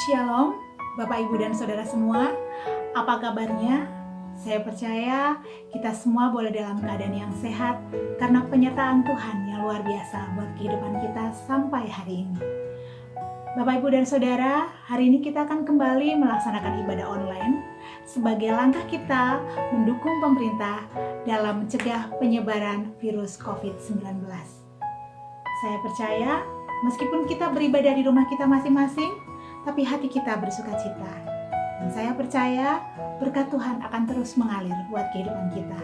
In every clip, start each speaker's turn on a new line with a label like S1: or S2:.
S1: Shalom, Bapak, Ibu, dan Saudara semua. Apa kabarnya? Saya percaya kita semua boleh dalam keadaan yang sehat karena penyertaan Tuhan yang luar biasa buat kehidupan kita sampai hari ini. Bapak, Ibu, dan Saudara, hari ini kita akan kembali melaksanakan ibadah online sebagai langkah kita mendukung pemerintah dalam mencegah penyebaran virus COVID-19. Saya percaya meskipun kita beribadah di rumah kita masing-masing, tapi hati kita bersuka cita. Dan saya percaya berkat Tuhan akan terus mengalir buat kehidupan kita.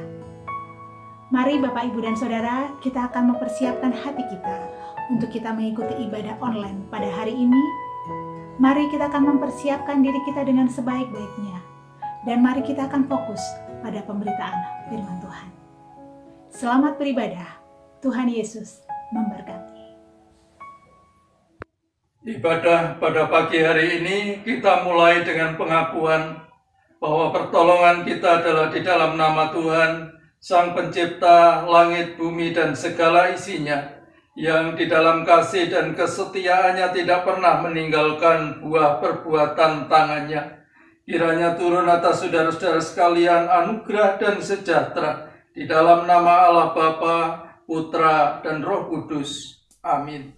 S1: Mari Bapak, Ibu, dan Saudara, kita akan mempersiapkan hati kita untuk kita mengikuti ibadah online pada hari ini. Mari kita akan mempersiapkan diri kita dengan sebaik-baiknya. Dan mari kita akan fokus pada pemberitaan firman Tuhan. Selamat beribadah. Tuhan Yesus memberkati.
S2: Ibadah pada pagi hari ini kita mulai dengan pengakuan bahwa pertolongan kita adalah di dalam nama Tuhan, Sang Pencipta langit, bumi, dan segala isinya, yang di dalam kasih dan kesetiaannya tidak pernah meninggalkan buah perbuatan tangannya. Kiranya turun atas saudara-saudara sekalian anugerah dan sejahtera di dalam nama Allah Bapa, Putra, dan Roh Kudus. Amin.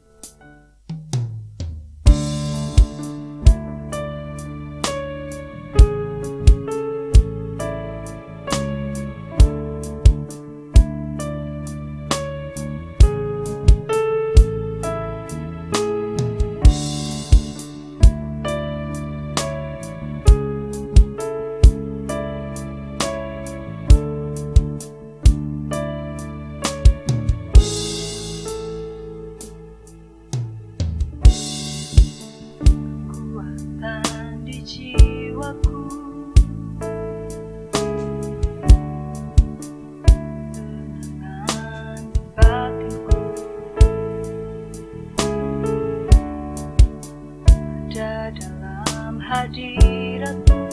S3: Hadirat-Mu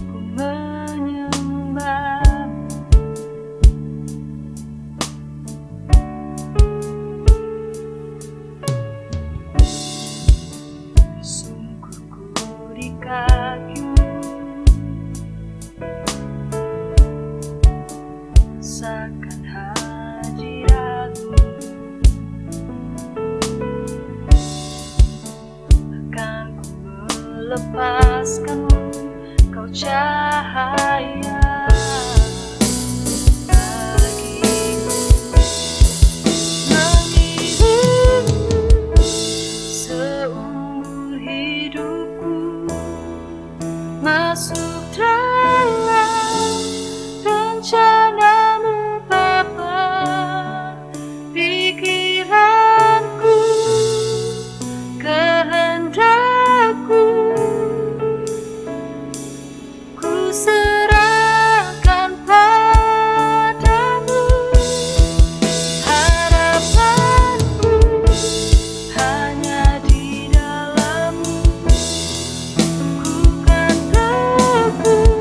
S3: ku menyembah. Sungguhku di kaki-Mu, rasakan hadirat-Mu. Akan ku melepaskan-Mu, Kau cahaya bagiku, mengiringku seumur hidupku, masuk dalam rencana-Mu Bapa. Pikiranku, kehendakku, ku serahkan padamu. Harapanku hanya di dalam-Mu, ku kan teguh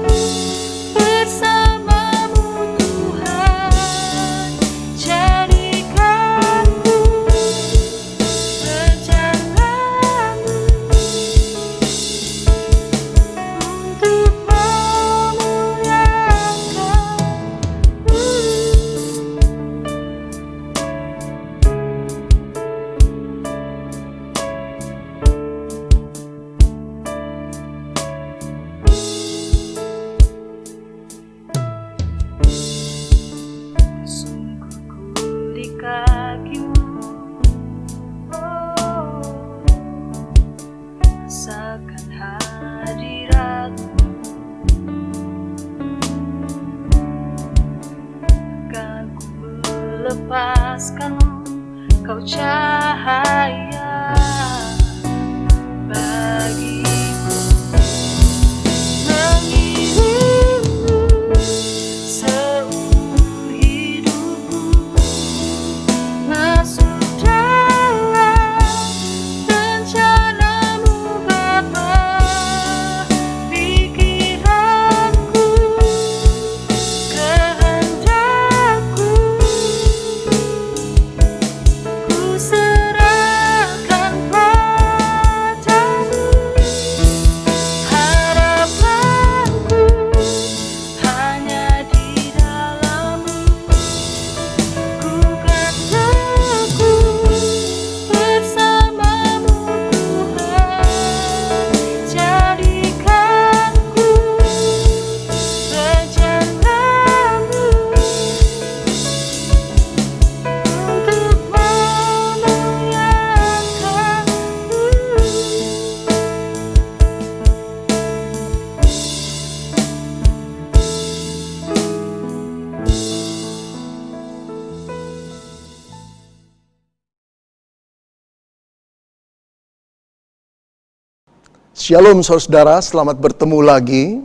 S4: Shalom saudara, selamat bertemu lagi.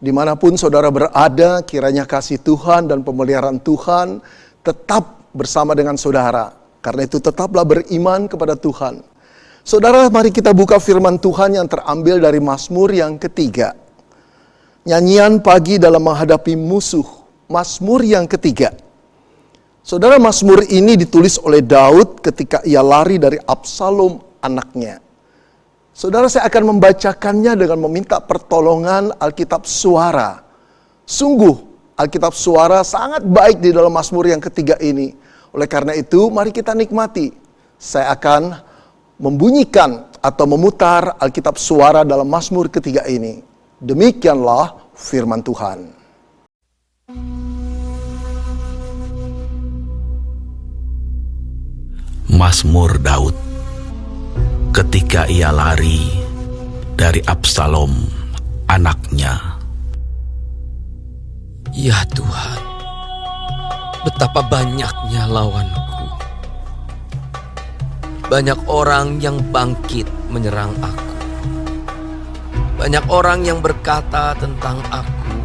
S4: Dimanapun saudara berada, kiranya kasih Tuhan dan pemeliharaan Tuhan tetap bersama dengan saudara. Karena itu tetaplah beriman kepada Tuhan. Saudara, mari kita buka firman Tuhan yang terambil dari Mazmur yang ketiga. Nyanyian pagi dalam menghadapi musuh, Mazmur yang ketiga. Saudara, Mazmur ini ditulis oleh Daud ketika ia lari dari Absalom anaknya. Saudara, saya akan membacakannya dengan meminta pertolongan Alkitab Suara. Sungguh, Alkitab Suara sangat baik di dalam Mazmur yang ketiga ini. Oleh karena itu, mari kita nikmati. Saya akan membunyikan atau memutar Alkitab Suara dalam Mazmur ketiga ini. Demikianlah firman Tuhan.
S5: Mazmur Daud ketika ia lari dari Absalom anaknya.
S6: Ya Tuhan, betapa banyaknya lawanku. Banyak orang yang bangkit menyerang aku. Banyak orang yang berkata tentang aku,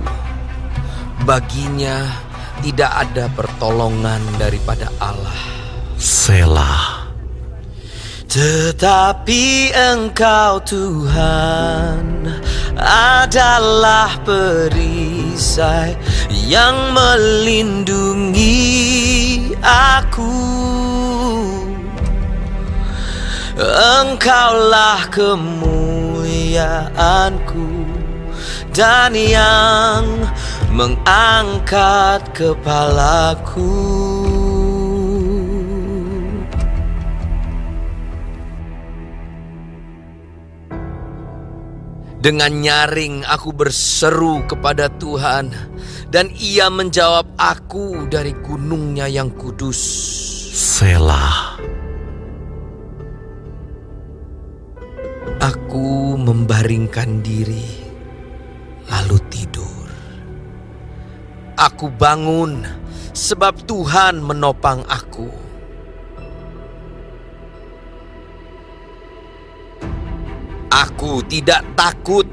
S6: baginya tidak ada pertolongan daripada Allah.
S5: Selah.
S6: Tetapi Engkau Tuhan adalah perisai yang melindungi aku. Engkaulah kemuliaanku dan yang mengangkat kepalaku. Dengan nyaring aku berseru kepada Tuhan, dan Ia menjawab aku dari gunung-Nya yang kudus.
S5: Selah.
S6: Aku membaringkan diri, lalu tidur. Aku bangun, sebab Tuhan menopang aku. Aku tidak takut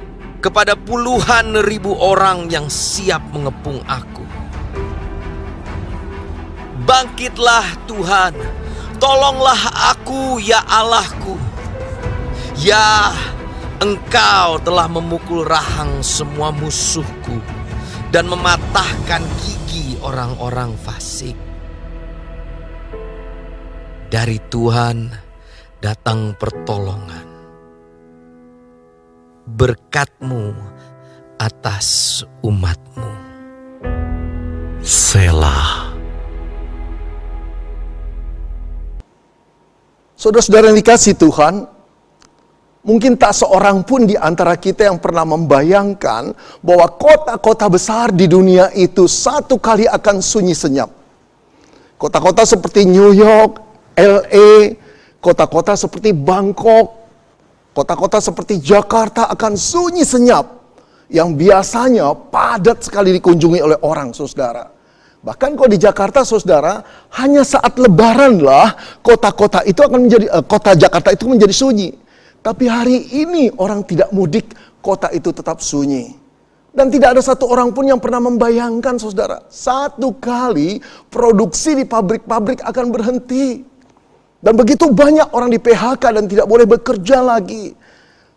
S6: kepada puluhan ribu orang yang siap mengepung aku. Bangkitlah Tuhan, tolonglah aku ya Allahku. Ya, Engkau telah memukul rahang semua musuhku dan mematahkan gigi orang-orang fasik. Dari Tuhan datang pertolongan. Berkat-Mu atas umat-Mu.
S5: Selah.
S4: Saudara-saudara yang dikasihi Tuhan, mungkin tak seorang pun di antara kita yang pernah membayangkan bahwa kota-kota besar di dunia itu satu kali akan sunyi senyap. Kota-kota seperti New York, LA, kota-kota seperti Bangkok, kota-kota seperti Jakarta akan sunyi senyap yang biasanya padat sekali dikunjungi oleh orang, saudara. Bahkan kalau di Jakarta, saudara, hanya saat Lebaran lah kota-kota itu akan menjadi kota Jakarta itu menjadi sunyi. Tapi hari ini orang tidak mudik, kota itu tetap sunyi. Dan tidak ada satu orang pun yang pernah membayangkan, saudara, satu kali produksi di pabrik-pabrik akan berhenti. Dan begitu banyak orang di PHK dan tidak boleh bekerja lagi.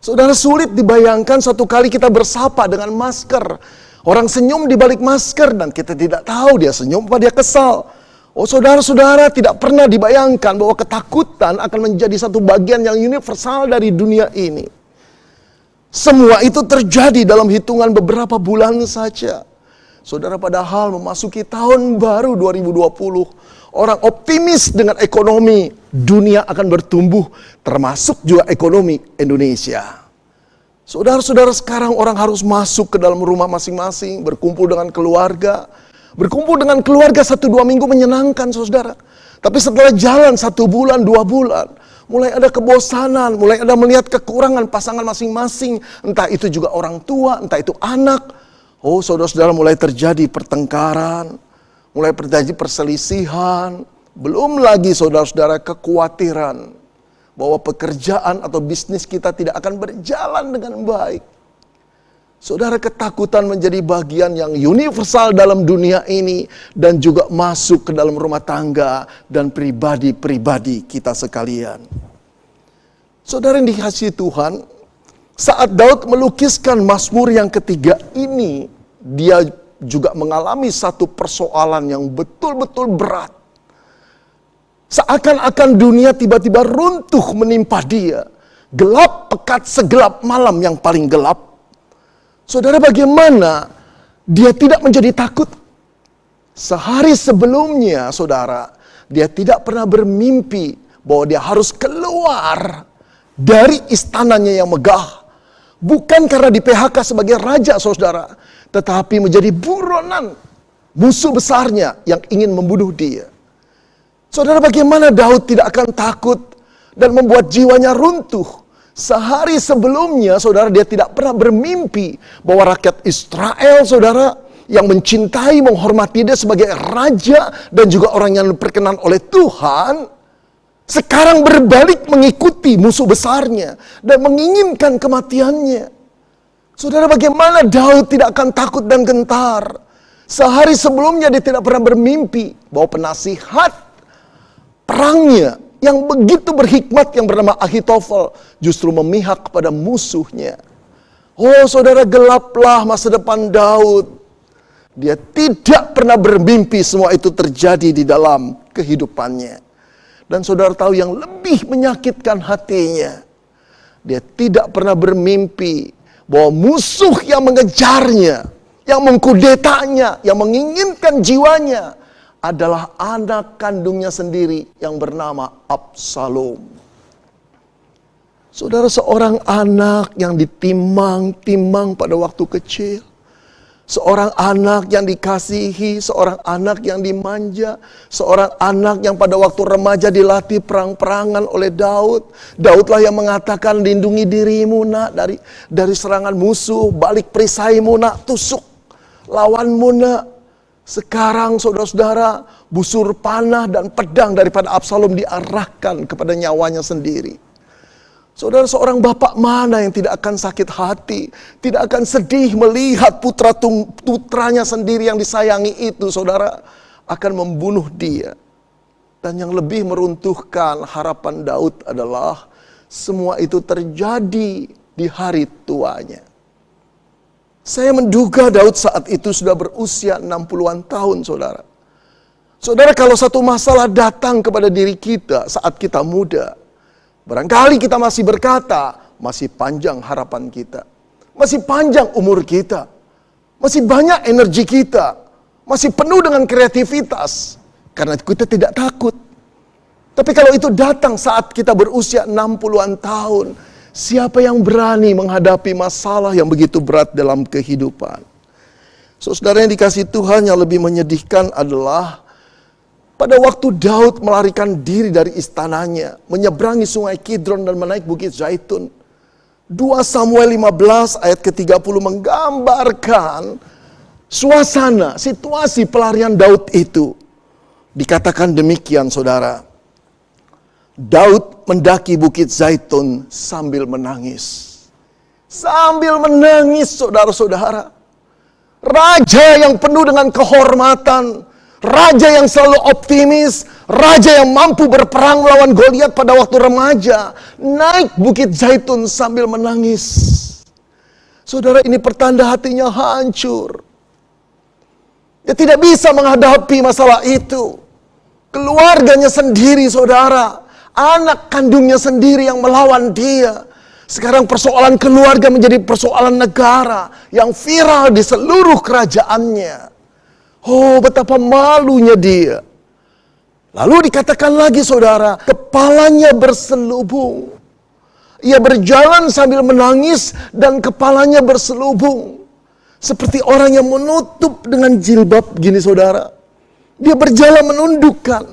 S4: Saudara, sulit dibayangkan satu kali kita bersapa dengan masker. Orang senyum di balik masker dan kita tidak tahu dia senyum apa dia kesal. Oh saudara-saudara, tidak pernah dibayangkan bahwa ketakutan akan menjadi satu bagian yang universal dari dunia ini. Semua itu terjadi dalam hitungan beberapa bulan saja. Saudara, padahal memasuki tahun baru 2020. Orang optimis dengan ekonomi dunia akan bertumbuh, termasuk juga ekonomi Indonesia. Saudara-saudara, sekarang orang harus masuk ke dalam rumah masing-masing, berkumpul dengan keluarga. Berkumpul dengan keluarga 1-2 minggu menyenangkan, saudara. Tapi setelah jalan 1 bulan, 2 bulan, mulai ada kebosanan, mulai ada melihat kekurangan pasangan masing-masing. Entah itu juga orang tua, entah itu anak. Oh saudara-saudara, mulai terjadi pertengkaran, mulai terjadi perselisihan. Belum lagi saudara-saudara kekhawatiran. bahwa pekerjaan atau bisnis kita tidak akan berjalan dengan baik. Saudara, ketakutan menjadi bagian yang universal dalam dunia ini dan juga masuk ke dalam rumah tangga dan pribadi-pribadi kita sekalian. Saudara yang dikasihi Tuhan, saat Daud melukiskan Mazmur yang ketiga ini, dia juga mengalami satu persoalan yang betul-betul berat. Seakan-akan dunia tiba-tiba runtuh menimpa dia. Gelap pekat segelap malam yang paling gelap. Saudara, bagaimana dia tidak menjadi takut? Sehari sebelumnya, saudara, dia tidak pernah bermimpi bahwa dia harus keluar dari istananya yang megah. Bukan karena di PHK sebagai raja, saudara, tetapi menjadi buronan musuh besarnya yang ingin membunuh dia. Saudara, bagaimana Daud tidak akan takut dan membuat jiwanya runtuh? Sehari sebelumnya, saudara, dia tidak pernah bermimpi bahwa rakyat Israel, saudara, yang mencintai, menghormati dia sebagai raja dan juga orang yang diperkenan oleh Tuhan, sekarang berbalik mengikuti musuh besarnya dan menginginkan kematiannya. Saudara, bagaimana Daud tidak akan takut dan gentar? Sehari sebelumnya dia tidak pernah bermimpi bahwa penasihat perangnya yang begitu berhikmat yang bernama Ahitofel justru memihak kepada musuhnya. Oh saudara, gelaplah masa depan Daud. Dia tidak pernah bermimpi semua itu terjadi di dalam kehidupannya. Dan saudara tahu yang lebih menyakitkan hatinya, dia tidak pernah bermimpi bahwa musuh yang mengejarnya, yang mengkudetanya, yang menginginkan jiwanya adalah anak kandungnya sendiri yang bernama Absalom. Saudara, seorang anak yang ditimang-timang pada waktu kecil. Seorang anak yang dikasihi, seorang anak yang dimanja. Seorang anak yang pada waktu remaja dilatih perang-perangan oleh Daud. Daudlah yang mengatakan, lindungi dirimu nak dari serangan musuh. Balik perisaimu nak, tusuk lawanmu nak. Sekarang saudara-saudara, busur panah dan pedang daripada Absalom diarahkan kepada nyawanya sendiri. Saudara, seorang bapak mana yang tidak akan sakit hati, tidak akan sedih melihat putranya sendiri yang disayangi itu, saudara, akan membunuh dia. Dan yang lebih meruntuhkan harapan Daud adalah semua itu terjadi di hari tuanya. Saya menduga Daud saat itu sudah berusia 60-an tahun, saudara. Saudara, kalau satu masalah datang kepada diri kita saat kita muda, barangkali kita masih berkata, masih panjang harapan kita. Masih panjang umur kita. Masih banyak energi kita. Masih penuh dengan kreativitas. Karena kita tidak takut. Tapi kalau itu datang saat kita berusia 60-an tahun, siapa yang berani menghadapi masalah yang begitu berat dalam kehidupan? Saudara yang dikasihi Tuhan, yang lebih menyedihkan adalah pada waktu Daud melarikan diri dari istananya, menyeberangi sungai Kidron dan menaik bukit Zaitun. 2 Samuel 15 ayat ke-30 menggambarkan suasana, situasi pelarian Daud itu. Dikatakan demikian, saudara. Daud mendaki bukit Zaitun sambil menangis. Sambil menangis, saudara-saudara. Raja yang penuh dengan kehormatan, raja yang selalu optimis, raja yang mampu berperang melawan Goliat pada waktu remaja, naik bukit Zaitun sambil menangis. Saudara, ini pertanda hatinya hancur. Dia tidak bisa menghadapi masalah itu. Keluarganya sendiri, saudara, anak kandungnya sendiri yang melawan dia. Sekarang persoalan keluarga menjadi persoalan negara yang viral di seluruh kerajaannya. Oh, betapa malunya dia. Lalu dikatakan lagi, saudara, kepalanya berselubung. Ia berjalan sambil menangis dan kepalanya berselubung. Seperti orang yang menutup dengan jilbab gini, saudara. Dia berjalan menundukkan.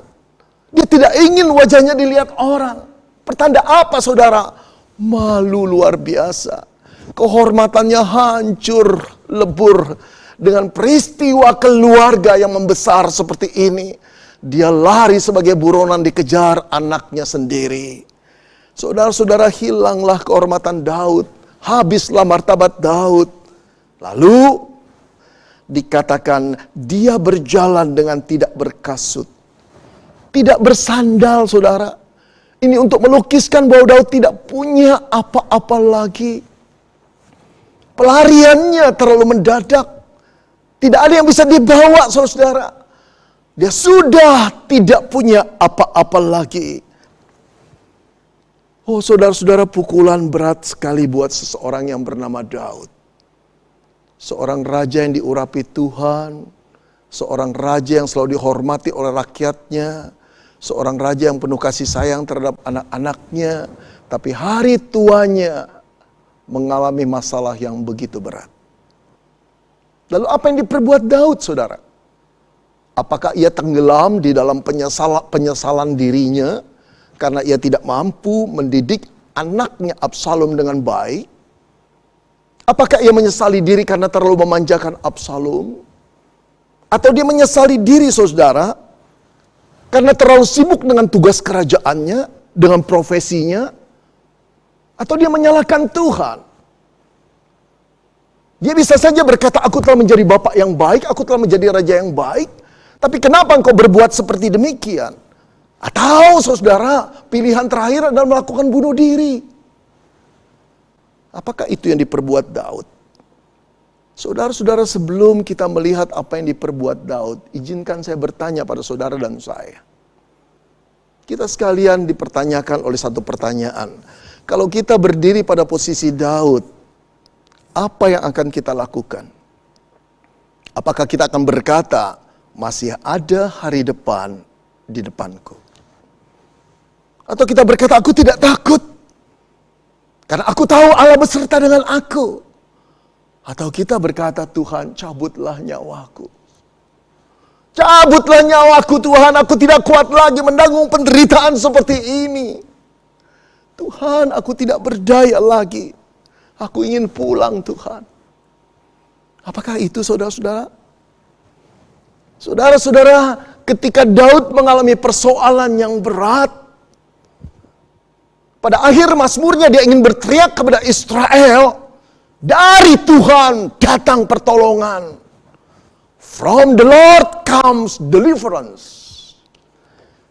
S4: Dia tidak ingin wajahnya dilihat orang. Pertanda apa, saudara? Malu luar biasa. Kehormatannya hancur, lebur. Dengan peristiwa keluarga yang membesar seperti ini, dia lari sebagai buronan dikejar anaknya sendiri. Saudara-saudara, hilanglah kehormatan Daud, habislah martabat Daud. Lalu dikatakan dia berjalan dengan tidak berkasut, tidak bersandal, saudara. Ini untuk melukiskan bahwa Daud tidak punya apa-apa lagi. Pelariannya terlalu mendadak. Tidak ada yang bisa dibawa, saudara. Dia sudah tidak punya apa-apa lagi. Oh, saudara-saudara, pukulan berat sekali buat seseorang yang bernama Daud. Seorang raja yang diurapi Tuhan, seorang raja yang selalu dihormati oleh rakyatnya, seorang raja yang penuh kasih sayang terhadap anak-anaknya, tapi hari tuanya mengalami masalah yang begitu berat. Lalu apa yang diperbuat Daud, saudara? Apakah ia tenggelam di dalam penyesalan dirinya karena ia tidak mampu mendidik anaknya Absalom dengan baik? Apakah ia menyesali diri karena terlalu memanjakan Absalom? Atau dia menyesali diri, saudara, karena terlalu sibuk dengan tugas kerajaannya, dengan profesinya? Atau dia menyalahkan Tuhan? Dia bisa saja berkata, aku telah menjadi bapak yang baik, aku telah menjadi raja yang baik, tapi kenapa engkau berbuat seperti demikian? Atau, saudara, pilihan terakhir adalah melakukan bunuh diri. Apakah itu yang diperbuat Daud? Saudara-saudara, sebelum kita melihat apa yang diperbuat Daud, izinkan saya bertanya pada saudara dan saya. Kita sekalian dipertanyakan oleh satu pertanyaan. Kalau kita berdiri pada posisi Daud, apa yang akan kita lakukan? Apakah kita akan berkata, masih ada hari depan di depanku? Atau kita berkata, aku tidak takut, karena aku tahu Allah beserta dengan aku. Atau kita berkata, Tuhan, cabutlah nyawaku. Cabutlah nyawaku, Tuhan, aku tidak kuat lagi menanggung penderitaan seperti ini. Tuhan, aku tidak berdaya lagi. Aku ingin pulang, Tuhan. Apakah itu, saudara-saudara? Saudara-saudara, ketika Daud mengalami persoalan yang berat, pada akhir mazmurnya dia ingin berteriak kepada Israel, dari Tuhan datang pertolongan. From the Lord comes deliverance.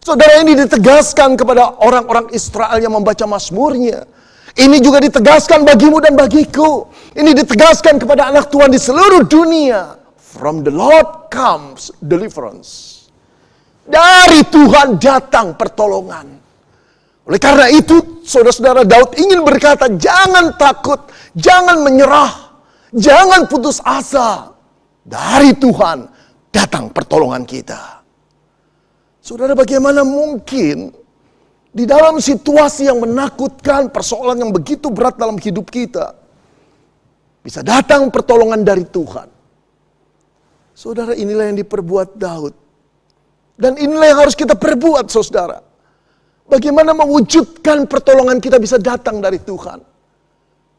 S4: Saudara, ini ditegaskan kepada orang-orang Israel yang membaca mazmurnya. Ini juga ditegaskan bagimu dan bagiku. Ini ditegaskan kepada anak Tuhan di seluruh dunia. From the Lord comes deliverance. Dari Tuhan datang pertolongan. Oleh karena itu, saudara-saudara, Daud ingin berkata, jangan takut, jangan menyerah, jangan putus asa. Dari Tuhan datang pertolongan kita. Saudara, bagaimana mungkin di dalam situasi yang menakutkan, persoalan yang begitu berat dalam hidup kita, bisa datang pertolongan dari Tuhan? Saudara, inilah yang diperbuat Daud. Dan inilah yang harus kita perbuat, saudara. Bagaimana mewujudkan pertolongan kita bisa datang dari Tuhan?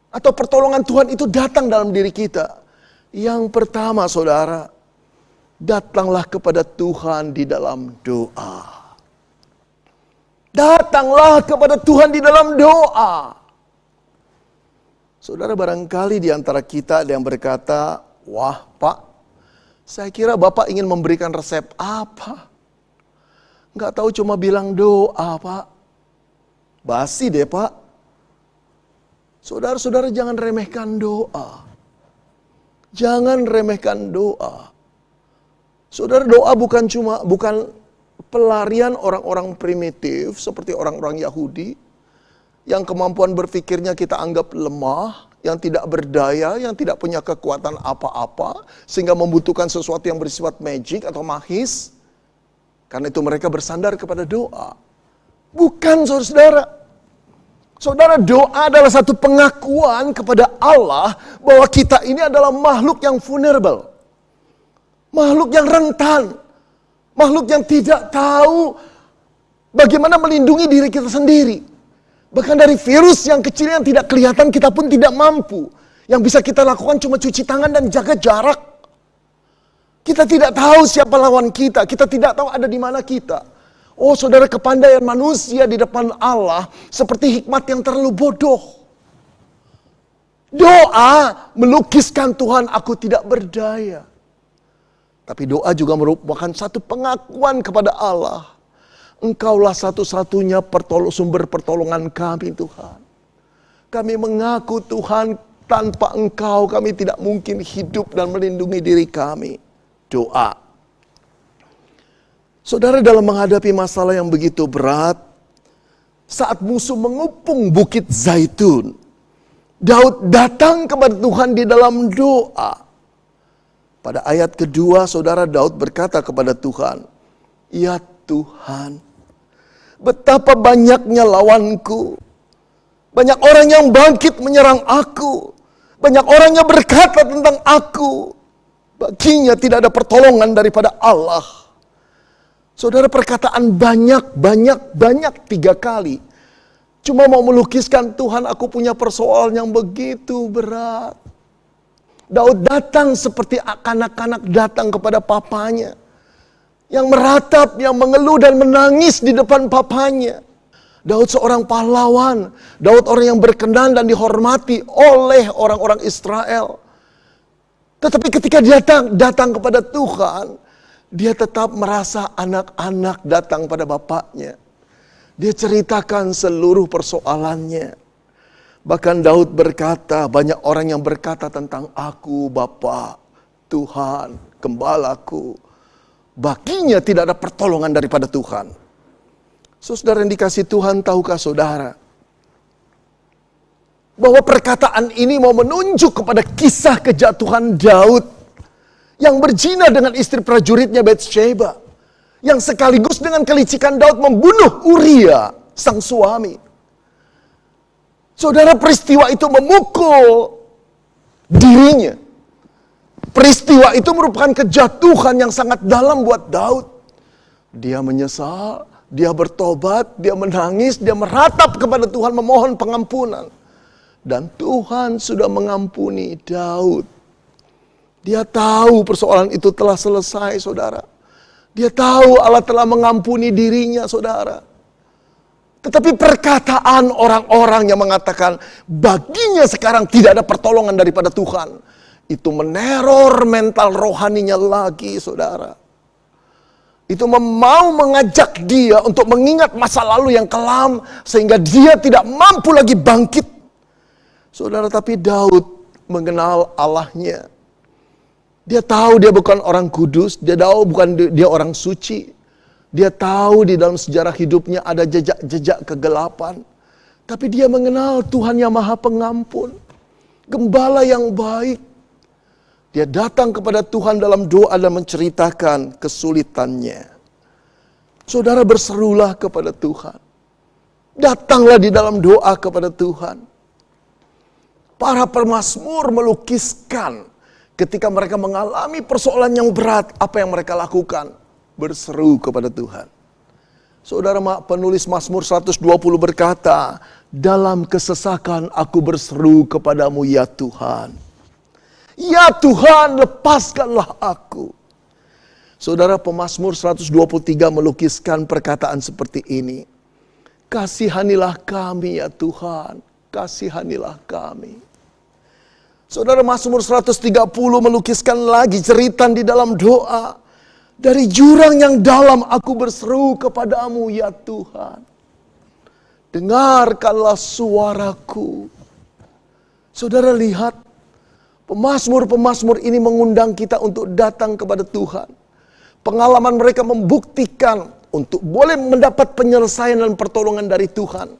S4: Atau pertolongan Tuhan itu datang dalam diri kita? Yang pertama, saudara, datanglah kepada Tuhan di dalam doa. Datanglah kepada Tuhan di dalam doa. Saudara, barangkali di antara kita ada yang berkata, wah Pak, saya kira Bapak ingin memberikan resep apa? Nggak tahu, cuma bilang doa, Pak. Basi deh, Pak. Saudara-saudara, jangan remehkan doa. Jangan remehkan doa. Saudara, doa bukan pelarian orang-orang primitif seperti orang-orang Yahudi yang kemampuan berpikirnya kita anggap lemah, yang tidak berdaya, yang tidak punya kekuatan apa-apa, sehingga membutuhkan sesuatu yang bersifat magic atau magis. Karena itu mereka bersandar kepada doa. Bukan, saudara. Saudara, doa adalah satu pengakuan kepada Allah bahwa kita ini adalah makhluk yang vulnerable. Makhluk yang rentan. Makhluk yang tidak tahu bagaimana melindungi diri kita sendiri. Bahkan dari virus yang kecil yang tidak kelihatan kita pun tidak mampu. Yang bisa kita lakukan cuma cuci tangan dan jaga jarak. Kita tidak tahu siapa lawan kita. Kita tidak tahu ada di mana kita. Oh saudara, kepandaian manusia di depan Allah seperti hikmat yang terlalu bodoh. Doa melukiskan Tuhan aku tidak berdaya. Tapi doa juga merupakan satu pengakuan kepada Allah. Engkaulah satu-satunya sumber pertolongan kami Tuhan. Kami mengaku Tuhan, tanpa Engkau kami tidak mungkin hidup dan melindungi diri kami. Doa. Saudara, dalam menghadapi masalah yang begitu berat, saat musuh mengepung bukit Zaitun, Daud datang kepada Tuhan di dalam doa. Pada ayat kedua, saudara, Daud berkata kepada Tuhan, "Ya Tuhan, betapa banyaknya lawanku. Banyak orang yang bangkit menyerang aku. Banyak orang yang berkata tentang aku. Baginya tidak ada pertolongan daripada Allah." Saudara, perkataan banyak 3 kali. Cuma mau melukiskan Tuhan, aku punya persoalan yang begitu berat. Daud datang seperti kanak-kanak datang kepada papanya. Yang meratap, yang mengeluh dan menangis di depan papanya. Daud seorang pahlawan. Daud orang yang berkenan dan dihormati oleh orang-orang Israel. Tetapi ketika dia datang kepada Tuhan, dia tetap merasa anak-anak datang pada bapaknya. Dia ceritakan seluruh persoalannya. Bahkan Daud berkata, banyak orang yang berkata tentang aku, Bapa, Tuhan, Gembalaku. Baginya tidak ada pertolongan daripada Tuhan. Saudara yang dikasih Tuhan, tahukah saudara bahwa perkataan ini mau menunjuk kepada kisah kejatuhan Daud yang berzina dengan istri prajuritnya Batsheba, yang sekaligus dengan kelicikan Daud membunuh Uria, sang suami. Saudara, peristiwa itu memukul dirinya. Peristiwa itu merupakan kejatuhan yang sangat dalam buat Daud. Dia menyesal, dia bertobat, dia menangis, dia meratap kepada Tuhan memohon pengampunan. Dan Tuhan sudah mengampuni Daud. Dia tahu persoalan itu telah selesai, saudara. Dia tahu Allah telah mengampuni dirinya, saudara. Tetapi perkataan orang-orang yang mengatakan baginya sekarang tidak ada pertolongan daripada Tuhan, itu meneror mental rohaninya lagi, saudara. Itu mau mengajak dia untuk mengingat masa lalu yang kelam, sehingga dia tidak mampu lagi bangkit. Saudara, tapi Daud mengenal Allahnya. Dia tahu dia bukan orang kudus, dia tahu bukan dia orang suci. Dia tahu di dalam sejarah hidupnya ada jejak-jejak kegelapan. Tapi dia mengenal Tuhan yang Maha Pengampun, Gembala yang baik. Dia datang kepada Tuhan dalam doa dan menceritakan kesulitannya. Saudara, berserulah kepada Tuhan. Datanglah di dalam doa kepada Tuhan. Para pemazmur melukiskan ketika mereka mengalami persoalan yang berat, apa yang mereka lakukan? Berseru kepada Tuhan. Saudara, penulis Mazmur 120 berkata, dalam kesesakan aku berseru kepadamu ya Tuhan. Ya Tuhan, lepaskanlah aku. Saudara, pemazmur 123 melukiskan perkataan seperti ini. Kasihanilah kami ya Tuhan, kasihanilah kami. Saudara, Mazmur 130 melukiskan lagi cerita di dalam doa. Dari jurang yang dalam aku berseru kepadamu ya Tuhan. Dengarkanlah suaraku. Saudara, lihat, pemazmur-pemazmur ini mengundang kita untuk datang kepada Tuhan. Pengalaman mereka membuktikan untuk boleh mendapat penyelesaian dan pertolongan dari Tuhan.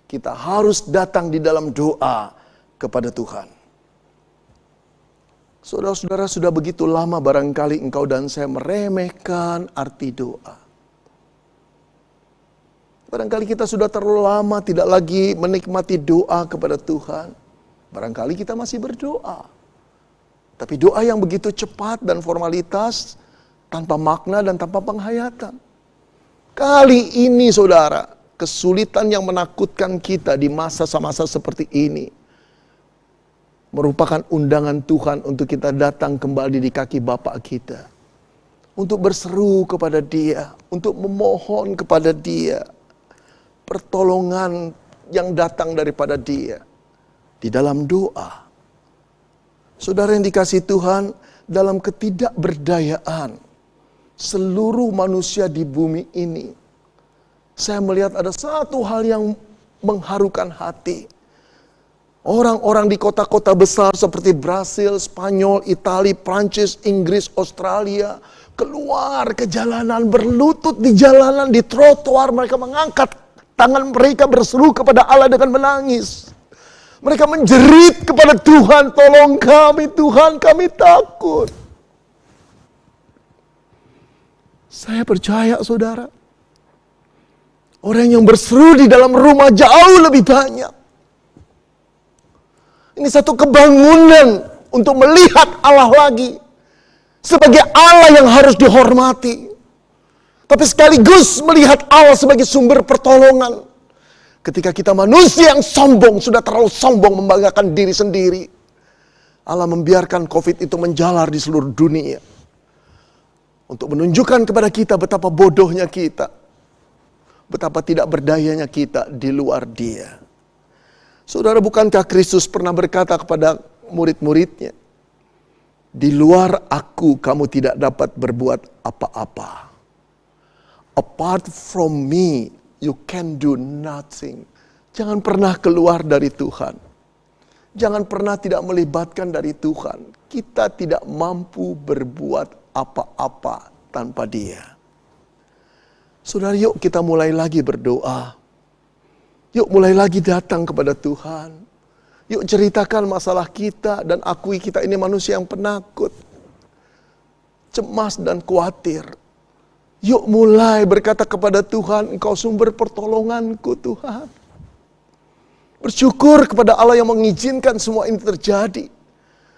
S4: Kita harus datang di dalam doa kepada Tuhan. Saudara-saudara, sudah begitu lama barangkali engkau dan saya meremehkan arti doa. Barangkali kita sudah terlalu lama tidak lagi menikmati doa kepada Tuhan. Barangkali kita masih berdoa. Tapi doa yang begitu cepat dan formalitas, tanpa makna dan tanpa penghayatan. Kali ini saudara, kesulitan yang menakutkan kita di masa-masa seperti ini merupakan undangan Tuhan untuk kita datang kembali di kaki Bapa kita. untuk berseru kepada Dia, untuk memohon kepada Dia pertolongan yang datang daripada Dia di dalam doa. Saudara yang dikasihi Tuhan, dalam ketidakberdayaan seluruh manusia di bumi ini, saya melihat ada satu hal yang mengharukan hati. Orang-orang di kota-kota besar seperti Brasil, Spanyol, Italia, Prancis, Inggris, Australia keluar ke jalanan, berlutut di jalanan, di trotoar. Mereka mengangkat tangan mereka, berseru kepada Allah dengan menangis. Mereka menjerit kepada Tuhan, tolong kami Tuhan, kami takut. Saya percaya saudara, orang yang berseru di dalam rumah jauh lebih banyak. Ini satu kebangunan untuk melihat Allah lagi sebagai Allah yang harus dihormati, tapi sekaligus melihat Allah sebagai sumber pertolongan. Ketika kita manusia yang sombong, sudah terlalu sombong membanggakan diri sendiri, Allah membiarkan COVID itu menjalar di seluruh dunia untuk menunjukkan kepada kita betapa bodohnya kita, betapa tidak berdayanya kita di luar Dia. Saudara, bukankah Kristus pernah berkata kepada murid-muridnya, di luar aku kamu tidak dapat berbuat apa-apa. Apart from me, you can do nothing. Jangan pernah keluar dari Tuhan. Jangan pernah tidak melibatkan dari Tuhan. Kita tidak mampu berbuat apa-apa tanpa Dia. Saudara, yuk kita mulai lagi berdoa. Yuk mulai lagi datang kepada Tuhan. Yuk ceritakan masalah kita dan akui kita ini manusia yang penakut, cemas dan khawatir. Yuk mulai berkata kepada Tuhan, Engkau sumber pertolonganku Tuhan. Bersyukur kepada Allah yang mengizinkan semua ini terjadi,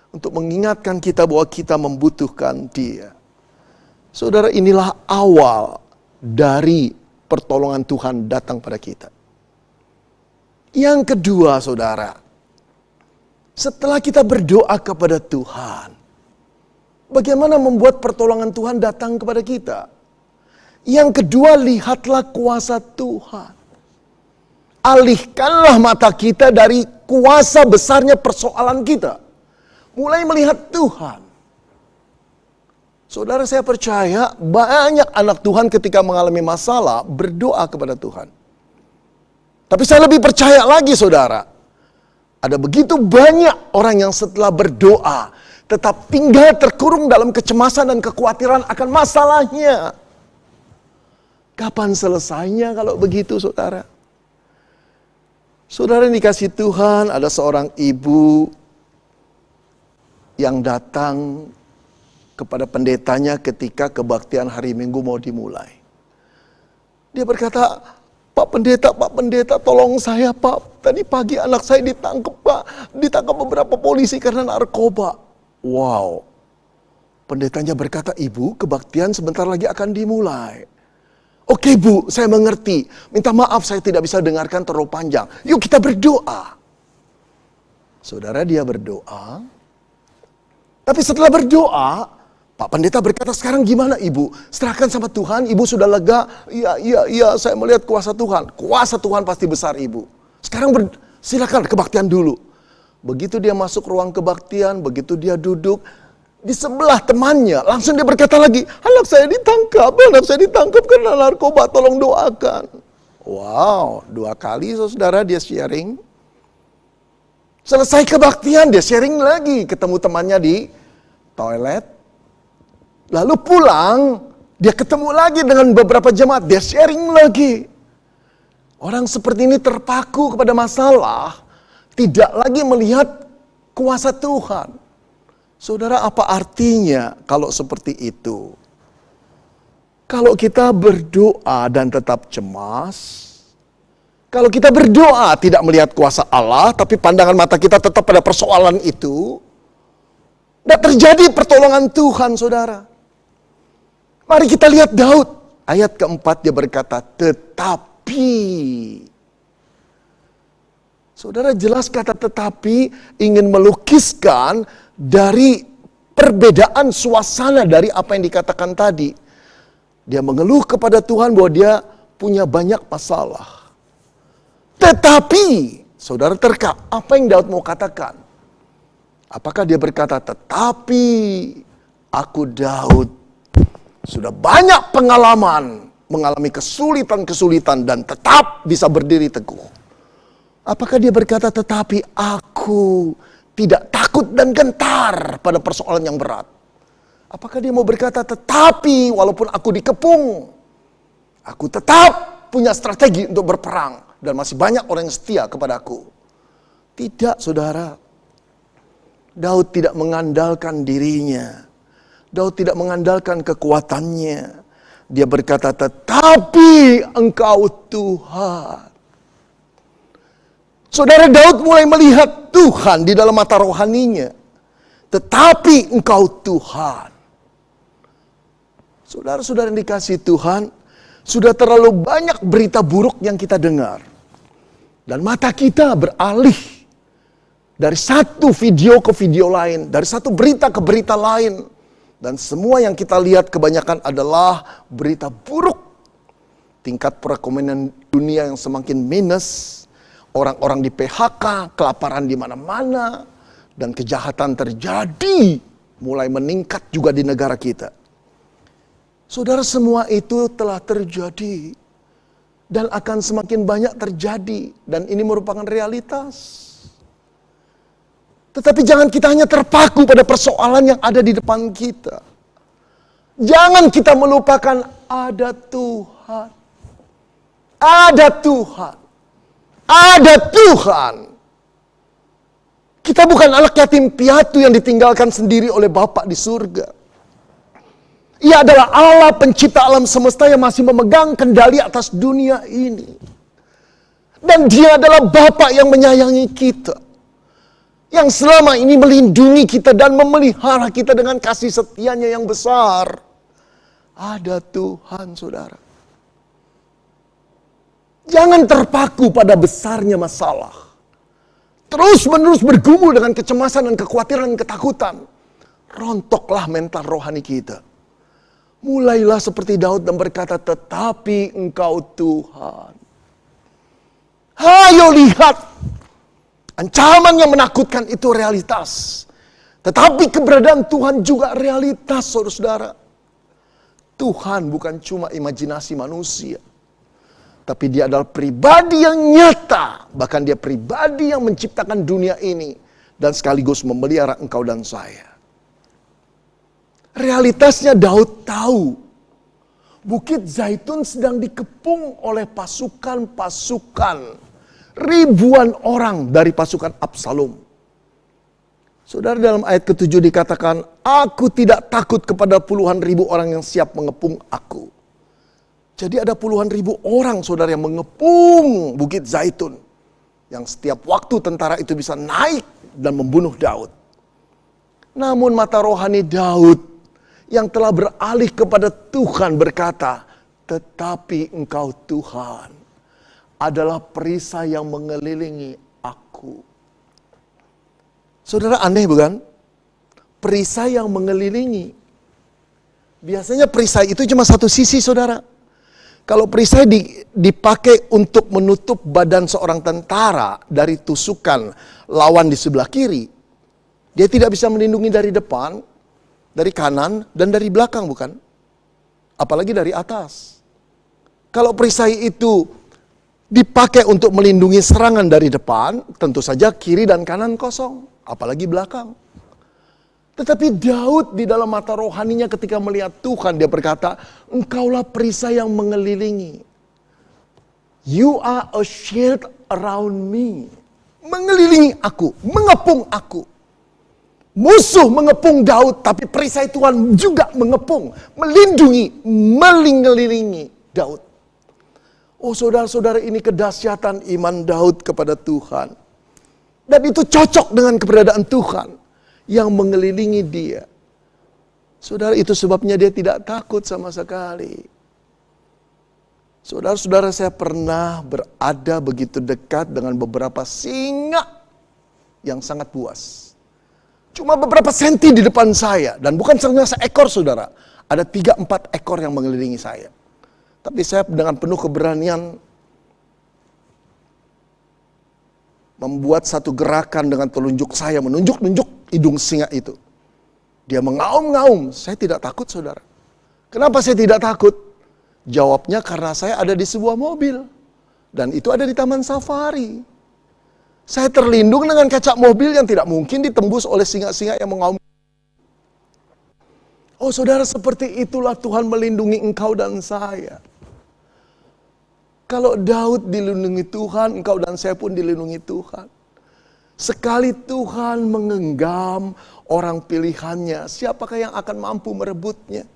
S4: untuk mengingatkan kita bahwa kita membutuhkan Dia. Saudara, inilah awal dari pertolongan Tuhan datang pada kita. Yang kedua saudara, setelah kita berdoa kepada Tuhan, bagaimana membuat pertolongan Tuhan datang kepada kita? Yang kedua, lihatlah kuasa Tuhan. Alihkanlah mata kita dari kuasa besarnya persoalan kita. Mulai melihat Tuhan. Saudara, saya percaya banyak anak Tuhan ketika mengalami masalah berdoa kepada Tuhan. Tapi saya lebih percaya lagi saudara, ada begitu banyak orang yang setelah berdoa tetap tinggal terkurung dalam kecemasan dan kekhawatiran akan masalahnya. Kapan selesainya kalau begitu saudara? Saudara yang dikasihi Tuhan, ada seorang ibu yang datang kepada pendetanya ketika kebaktian hari Minggu mau dimulai. Dia berkata, Pak pendeta, tolong saya Pak. Tadi pagi anak saya ditangkap Pak. Ditangkap beberapa polisi karena narkoba. Wow. Pendetanya berkata, Ibu, kebaktian sebentar lagi akan dimulai. Oke Bu, saya mengerti. Minta maaf saya tidak bisa dengarkan terlalu panjang. Yuk kita berdoa. Saudara, dia berdoa. Tapi setelah berdoa, Pak pendeta berkata, sekarang gimana Ibu? Serahkan sama Tuhan, Ibu sudah lega? Iya, saya melihat kuasa Tuhan. Kuasa Tuhan pasti besar Ibu. Sekarang silakan kebaktian dulu. Begitu dia masuk ruang kebaktian, begitu dia duduk, di sebelah temannya, langsung dia berkata lagi, anak saya ditangkap karena narkoba, tolong doakan. Wow, 2 kali saudara dia sharing. Selesai kebaktian, dia sharing lagi, ketemu temannya di toilet. Lalu pulang, dia ketemu lagi dengan beberapa jemaat, dia sharing lagi. Orang seperti ini terpaku kepada masalah, tidak lagi melihat kuasa Tuhan. Saudara, apa artinya kalau seperti itu? Kalau kita berdoa dan tetap cemas, kalau kita berdoa tidak melihat kuasa Allah, tapi pandangan mata kita tetap pada persoalan itu, tidak terjadi pertolongan Tuhan, saudara. Mari kita lihat Daud. Ayat keempat dia berkata, tetapi. Saudara, jelas kata tetapi ingin melukiskan dari perbedaan suasana dari apa yang dikatakan tadi. Dia mengeluh kepada Tuhan bahwa dia punya banyak masalah. Tetapi, saudara terka, apa yang Daud mau katakan? Apakah dia berkata, tetapi aku Daud sudah banyak pengalaman, mengalami kesulitan-kesulitan dan tetap bisa berdiri teguh. Apakah dia berkata, tetapi aku tidak takut dan gentar pada persoalan yang berat? Apakah dia mau berkata, tetapi walaupun aku dikepung, aku tetap punya strategi untuk berperang dan masih banyak orang yang setia kepadaku? Tidak, saudara. Daud tidak mengandalkan dirinya. Daud tidak mengandalkan kekuatannya. Dia berkata, tetapi Engkau Tuhan. Saudara, Daud mulai melihat Tuhan di dalam mata rohaninya. Tetapi Engkau Tuhan. Saudara-saudara yang dikasihi Tuhan, sudah terlalu banyak berita buruk yang kita dengar. Dan mata kita beralih dari satu video ke video lain, dari satu berita ke berita lain. Dan semua yang kita lihat kebanyakan adalah berita buruk. Tingkat perekonomian dunia yang semakin minus, orang-orang di PHK, kelaparan di mana-mana, dan kejahatan terjadi mulai meningkat juga di negara kita. Saudara, semua itu telah terjadi dan akan semakin banyak terjadi, dan ini merupakan realitas. Tetapi jangan kita hanya terpaku pada persoalan yang ada di depan kita. Jangan kita melupakan ada Tuhan. Ada Tuhan. Ada Tuhan. Kita bukan anak yatim piatu yang ditinggalkan sendiri oleh Bapa di surga. Ia adalah Allah pencipta alam semesta yang masih memegang kendali atas dunia ini. Dan Dia adalah Bapa yang menyayangi kita. Yang selama ini melindungi kita dan memelihara kita dengan kasih setianya yang besar. Ada Tuhan, saudara. Jangan terpaku pada besarnya masalah. Terus-menerus bergumul dengan kecemasan dan kekhawatiran dan ketakutan. Rontoklah mental rohani kita. Mulailah seperti Daud dan berkata, tetapi Engkau Tuhan. Ayo lihat. Ancaman yang menakutkan itu realitas. Tetapi keberadaan Tuhan juga realitas, saudara-saudara. Tuhan bukan cuma imajinasi manusia. Tapi Dia adalah pribadi yang nyata. Bahkan Dia pribadi yang menciptakan dunia ini. Dan sekaligus memelihara engkau dan saya. Realitasnya Daud tahu. Bukit Zaitun sedang dikepung oleh pasukan-pasukan. Ribuan orang dari pasukan Absalom. Saudara, dalam ayat ke-7 dikatakan, aku tidak takut kepada puluhan ribu orang yang siap mengepung aku. Jadi ada puluhan ribu orang, saudara, yang mengepung Bukit Zaitun. Yang setiap waktu tentara itu bisa naik dan membunuh Daud. Namun mata rohani Daud yang telah beralih kepada Tuhan berkata, tetapi Engkau Tuhan adalah perisai yang mengelilingi aku. Saudara, aneh bukan? Perisai yang mengelilingi. Biasanya perisai itu cuma satu sisi, saudara. Kalau perisai dipakai untuk menutup badan seorang tentara dari tusukan lawan di sebelah kiri, dia tidak bisa melindungi dari depan, dari kanan, dan dari belakang, bukan? Apalagi dari atas. Kalau perisai itu dipakai untuk melindungi serangan dari depan, tentu saja kiri dan kanan kosong, apalagi belakang. Tetapi Daud di dalam mata rohaninya ketika melihat Tuhan, dia berkata, Engkaulah perisai yang mengelilingi. You are a shield around me. Mengelilingi aku, mengepung aku. Musuh mengepung Daud, tapi perisai Tuhan juga mengepung, melindungi, mengelilingi Daud. Oh saudara-saudara, ini kedahsyatan iman Daud kepada Tuhan. Dan itu cocok dengan keberadaan Tuhan yang mengelilingi dia. Saudara, itu sebabnya dia tidak takut sama sekali. Saudara-saudara, saya pernah berada begitu dekat dengan beberapa singa yang sangat buas. Cuma beberapa senti di depan saya. Dan bukan hanya seekor, saudara. Ada 3-4 ekor yang mengelilingi saya. Tapi saya dengan penuh keberanian membuat satu gerakan dengan telunjuk saya, menunjuk-nunjuk hidung singa itu. Dia mengaum-ngaum. Saya tidak takut, saudara. Kenapa saya tidak takut? Jawabnya karena saya ada di sebuah mobil. Dan itu ada di taman safari. Saya terlindung dengan kaca mobil yang tidak mungkin ditembus oleh singa-singa yang mengaum. Oh saudara, seperti itulah Tuhan melindungi engkau dan saya. Kalau Daud dilindungi Tuhan, engkau dan saya pun dilindungi Tuhan. Sekali Tuhan menggenggam orang pilihannya, siapakah yang akan mampu merebutnya?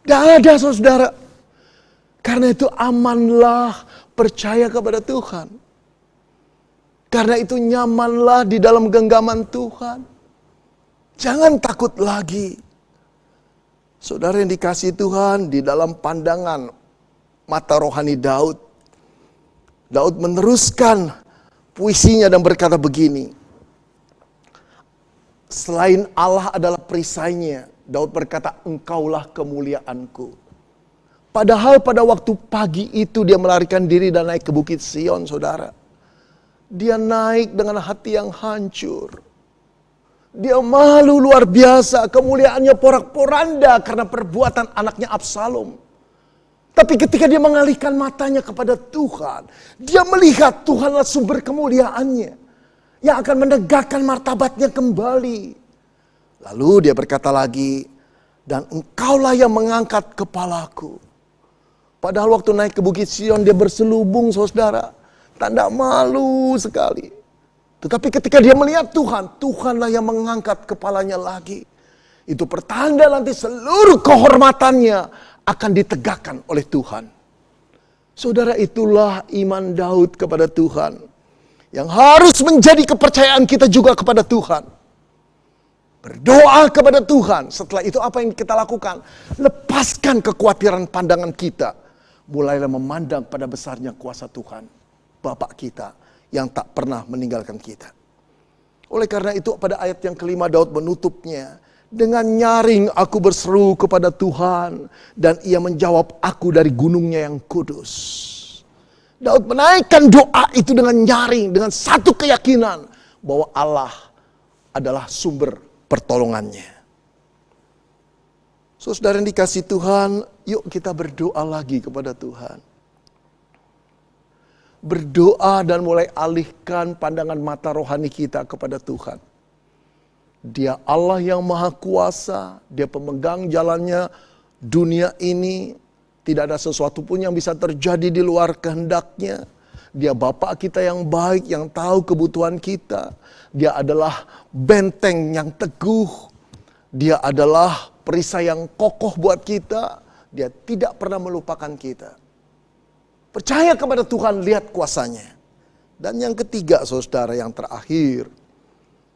S4: Tidak ada, saudara. Karena itu amanlah percaya kepada Tuhan. Karena itu nyamanlah di dalam genggaman Tuhan. Jangan takut lagi. Saudara yang dikasihi Tuhan, di dalam pandangan mata rohani Daud, Daud meneruskan puisinya dan berkata begini. Selain Allah adalah perisainya, Daud berkata, engkaulah kemuliaanku. Padahal pada waktu pagi itu dia melarikan diri dan naik ke Bukit Sion, saudara. Dia naik dengan hati yang hancur. Dia malu luar biasa, kemuliaannya porak-poranda karena perbuatan anaknya Absalom. Tapi ketika dia mengalihkan matanya kepada Tuhan, dia melihat Tuhanlah sumber kemuliaannya yang akan menegakkan martabatnya kembali. Lalu dia berkata lagi, dan engkaulah yang mengangkat kepalaku. Padahal waktu naik ke Bukit Sion dia berselubung, saudara. Tanda malu sekali. Tetapi ketika dia melihat Tuhan, Tuhanlah yang mengangkat kepalanya lagi. Itu pertanda nanti seluruh kehormatannya akan ditegakkan oleh Tuhan. Saudara, itulah iman Daud kepada Tuhan. Yang harus menjadi kepercayaan kita juga kepada Tuhan. Berdoa kepada Tuhan. Setelah itu apa yang kita lakukan? Lepaskan kekhawatiran pandangan kita. Mulailah memandang pada besarnya kuasa Tuhan. Bapa kita yang tak pernah meninggalkan kita. Oleh karena itu pada ayat yang kelima Daud menutupnya. Dengan nyaring aku berseru kepada Tuhan. Dan ia menjawab aku dari gunungnya yang kudus. Daud menaikkan doa itu dengan nyaring. Dengan satu keyakinan. Bahwa Allah adalah sumber pertolongannya. Saudara yang dikasih Tuhan. Yuk kita berdoa lagi kepada Tuhan. Berdoa dan mulai alihkan pandangan mata rohani kita kepada Tuhan. Dia Allah yang maha kuasa. Dia pemegang jalannya dunia ini. Tidak ada sesuatu pun yang bisa terjadi di luar kehendaknya. Dia Bapa kita yang baik, yang tahu kebutuhan kita. Dia adalah benteng yang teguh. Dia adalah perisai yang kokoh buat kita. Dia tidak pernah melupakan kita. Percaya kepada Tuhan, lihat kuasanya. Dan yang ketiga, saudara, yang terakhir.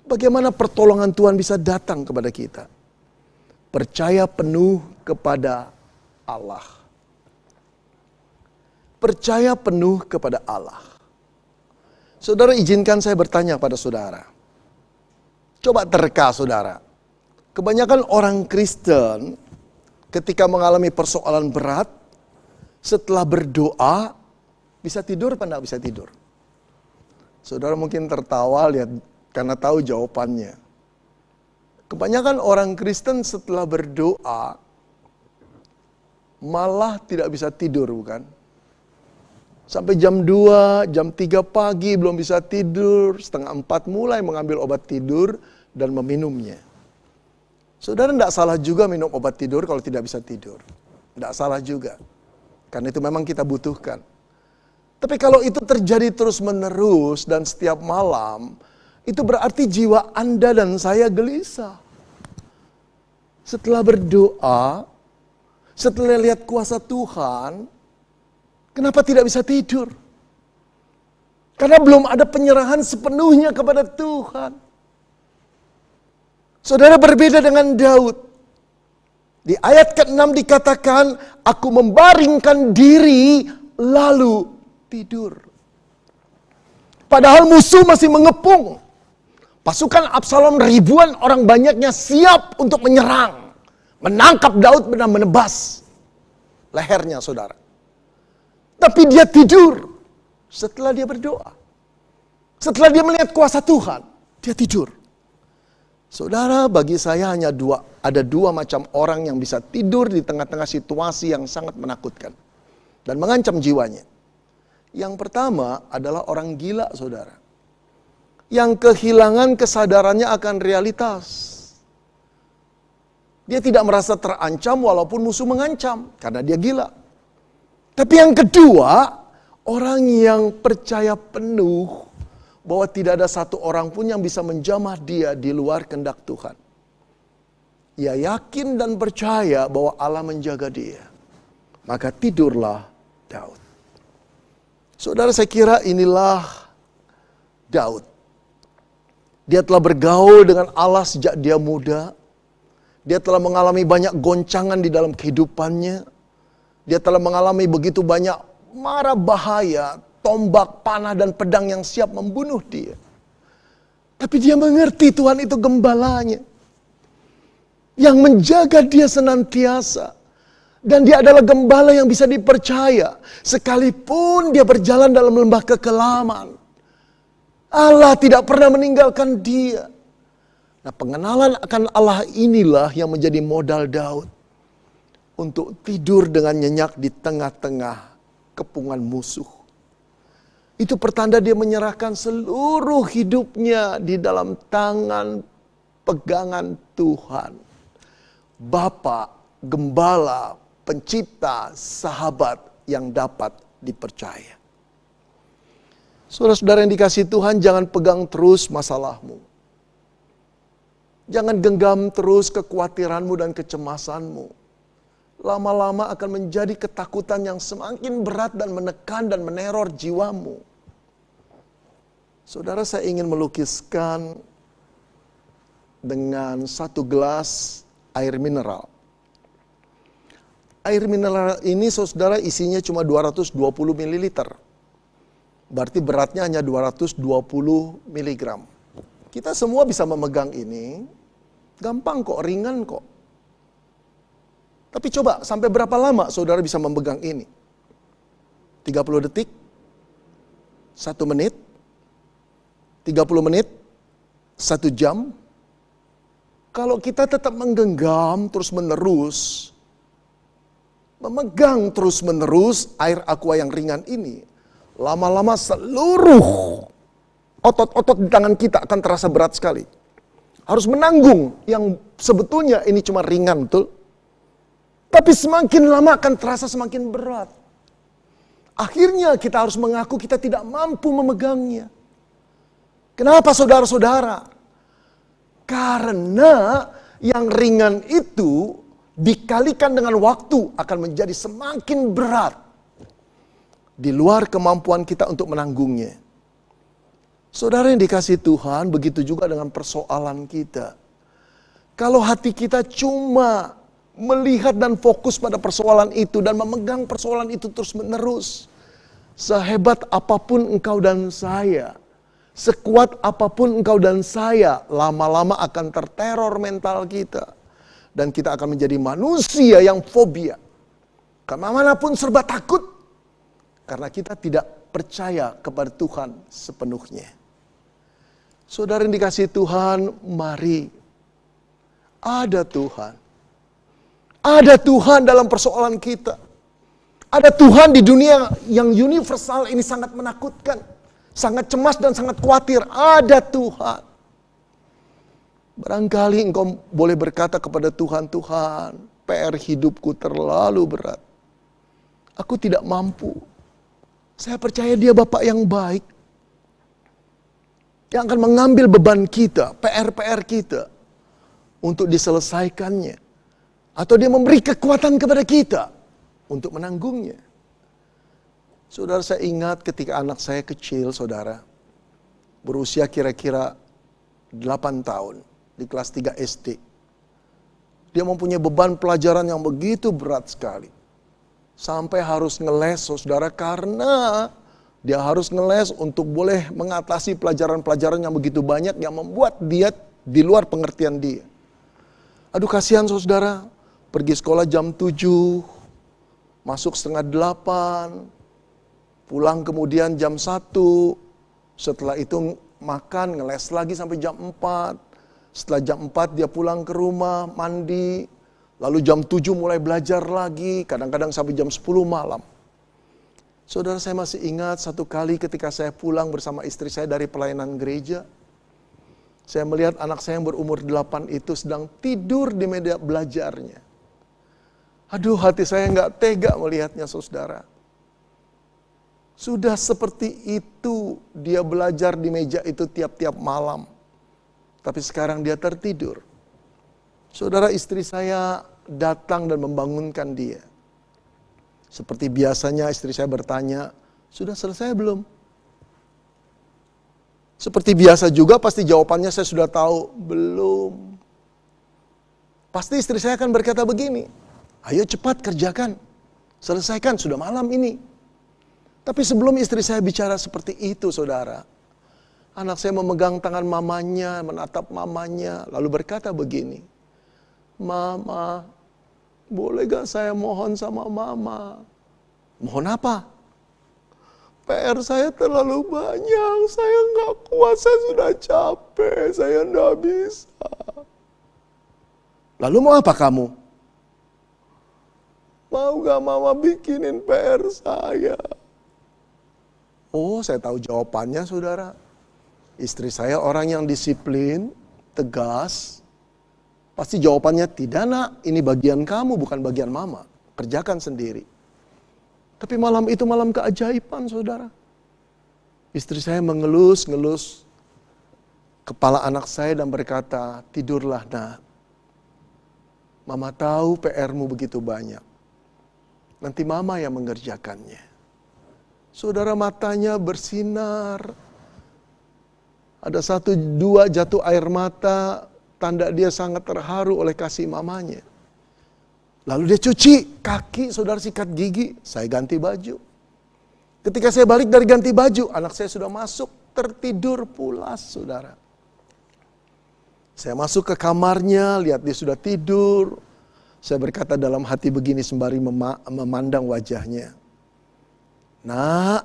S4: Bagaimana pertolongan Tuhan bisa datang kepada kita? Percaya penuh kepada Allah. Percaya penuh kepada Allah. Saudara, izinkan saya bertanya pada saudara. Coba terka, saudara. Kebanyakan orang Kristen ketika mengalami persoalan berat, setelah berdoa, bisa tidur apa enggak bisa tidur? Saudara mungkin tertawa lihat karena tahu jawabannya. Kebanyakan orang Kristen setelah berdoa, malah tidak bisa tidur, bukan? Sampai jam 2, jam 3 pagi belum bisa tidur, setengah 4 mulai mengambil obat tidur dan meminumnya. Saudara, tidak salah juga minum obat tidur kalau tidak bisa tidur. Tidak salah juga. Karena itu memang kita butuhkan. Tapi kalau itu terjadi terus menerus dan setiap malam, itu berarti jiwa Anda dan saya gelisah. Setelah berdoa, setelah lihat kuasa Tuhan, kenapa tidak bisa tidur? Karena belum ada penyerahan sepenuhnya kepada Tuhan. Saudara, berbeda dengan Daud. Di ayat ke-6 dikatakan, aku membaringkan diri lalu tidur. Padahal musuh masih mengepung. Pasukan Absalom ribuan orang banyaknya siap untuk menyerang. Menangkap Daud dan menebas lehernya, saudara. Tapi dia tidur setelah dia berdoa. Setelah dia melihat kuasa Tuhan, dia tidur. Saudara, bagi saya ada dua macam orang yang bisa tidur di tengah-tengah situasi yang sangat menakutkan dan mengancam jiwanya. Yang pertama adalah orang gila, saudara. Yang kehilangan kesadarannya akan realitas. Dia tidak merasa terancam walaupun musuh mengancam, karena dia gila. Tapi yang kedua, orang yang percaya penuh bahwa tidak ada satu orang pun yang bisa menjamah dia di luar kehendak Tuhan. Ia yakin dan percaya bahwa Allah menjaga dia. Maka tidurlah Daud. Saudara, saya kira inilah Daud. Dia telah bergaul dengan Allah sejak dia muda. Dia telah mengalami banyak goncangan di dalam kehidupannya. Dia telah mengalami begitu banyak mara bahaya, tombak, panah, dan pedang yang siap membunuh dia. Tapi dia mengerti Tuhan itu gembalanya, yang menjaga dia senantiasa. Dan dia adalah gembala yang bisa dipercaya. Sekalipun dia berjalan dalam lembah kekelaman, Allah tidak pernah meninggalkan dia. Nah, pengenalan akan Allah inilah yang menjadi modal Daud untuk tidur dengan nyenyak di tengah-tengah kepungan musuh. Itu pertanda dia menyerahkan seluruh hidupnya di dalam tangan pegangan Tuhan. Bapa, gembala, pencipta, sahabat yang dapat dipercaya. Saudara-saudara yang dikasihi Tuhan, jangan pegang terus masalahmu. Jangan genggam terus kekhawatiranmu dan kecemasanmu. Lama-lama akan menjadi ketakutan yang semakin berat dan menekan dan meneror jiwamu. Saudara, saya ingin melukiskan dengan satu gelas air mineral. Air mineral ini, saudara, isinya cuma 220 ml. Berarti beratnya hanya 220 mg. Kita semua bisa memegang ini. Gampang kok, ringan kok. Tapi coba, sampai berapa lama saudara bisa memegang ini? 30 detik? 1 menit? 30 menit? 1 jam? Kalau kita tetap menggenggam terus-menerus, memegang terus-menerus air aqua yang ringan ini, lama-lama seluruh otot-otot di tangan kita akan terasa berat sekali. Harus menanggung yang sebetulnya ini cuma ringan, betul? Tapi semakin lama akan terasa semakin berat. Akhirnya kita harus mengaku kita tidak mampu memegangnya. Kenapa, saudara-saudara? Karena yang ringan itu dikalikan dengan waktu akan menjadi semakin berat. Di luar kemampuan kita untuk menanggungnya. Saudara yang dikasihi Tuhan, begitu juga dengan persoalan kita. Kalau hati kita cuma melihat dan fokus pada persoalan itu dan memegang persoalan itu terus menerus, sehebat apapun engkau dan saya, sekuat apapun engkau dan saya, lama-lama akan terteror mental kita. Dan kita akan menjadi manusia yang fobia. Kemanapun serba takut. Karena kita tidak percaya kepada Tuhan sepenuhnya. Saudara yang dikasihi Tuhan, mari. Ada Tuhan. Ada Tuhan dalam persoalan kita. Ada Tuhan di dunia yang universal ini sangat menakutkan. Sangat cemas dan sangat khawatir. Ada Tuhan. Barangkali engkau boleh berkata kepada Tuhan, Tuhan, PR hidupku terlalu berat. Aku tidak mampu. Saya percaya Dia Bapa yang baik. Yang akan mengambil beban kita, PR-PR kita. Untuk diselesaikannya. Atau Dia memberi kekuatan kepada kita. Untuk menanggungnya. Saudara, saya ingat ketika anak saya kecil, saudara. Berusia kira-kira 8 tahun. Di kelas 3 SD. Dia mempunyai beban pelajaran yang begitu berat sekali. Sampai harus ngeles, saudara, karena Dia harus ngeles untuk boleh mengatasi pelajaran-pelajaran yang begitu banyak yang membuat dia di luar pengertian dia. Aduh kasihan saudara, pergi sekolah jam 7, masuk setengah 8, pulang kemudian jam 1, setelah itu makan, ngeles lagi sampai jam 4. Setelah jam 4 dia pulang ke rumah, mandi, lalu jam 7 mulai belajar lagi, kadang-kadang sampai jam 10 malam. Saudara, saya masih ingat satu kali ketika saya pulang bersama istri saya dari pelayanan gereja. Saya melihat anak saya yang berumur 8 itu sedang tidur di meja belajarnya. Aduh, hati saya nggak tega melihatnya, saudara. Sudah seperti itu dia belajar di meja itu tiap-tiap malam. Tapi sekarang dia tertidur. Saudara, istri saya datang dan membangunkan dia. Seperti biasanya istri saya bertanya, sudah selesai belum? Seperti biasa juga pasti jawabannya saya sudah tahu, belum. Pasti istri saya akan berkata begini, ayo cepat kerjakan, selesaikan, sudah malam ini. Tapi sebelum istri saya bicara seperti itu, saudara, anak saya memegang tangan mamanya, menatap mamanya, lalu berkata begini, Mama, boleh gak saya mohon sama Mama? Mohon apa? PR saya terlalu banyak, saya gak kuat, saya sudah capek, saya gak bisa. Lalu mau apa kamu? Mau gak Mama bikinin PR saya? Oh, saya tahu jawabannya, saudara. Istri saya orang yang disiplin, tegas. Pasti jawabannya, tidak nak, ini bagian kamu bukan bagian Mama. Kerjakan sendiri. Tapi malam itu malam keajaiban, saudara. Istri saya mengelus-ngelus kepala anak saya dan berkata, tidurlah nak. Mama tahu PR-mu begitu banyak. Nanti Mama yang mengerjakannya. Saudara, matanya bersinar. Ada 1-2 jatuh air mata, tanda dia sangat terharu oleh kasih mamanya. Lalu dia cuci kaki, saudara, sikat gigi, saya ganti baju. Ketika saya balik dari ganti baju, anak saya sudah masuk, tertidur pulas, saudara. Saya masuk ke kamarnya, lihat dia sudah tidur. Saya berkata dalam hati begini sembari memandang wajahnya. Nak,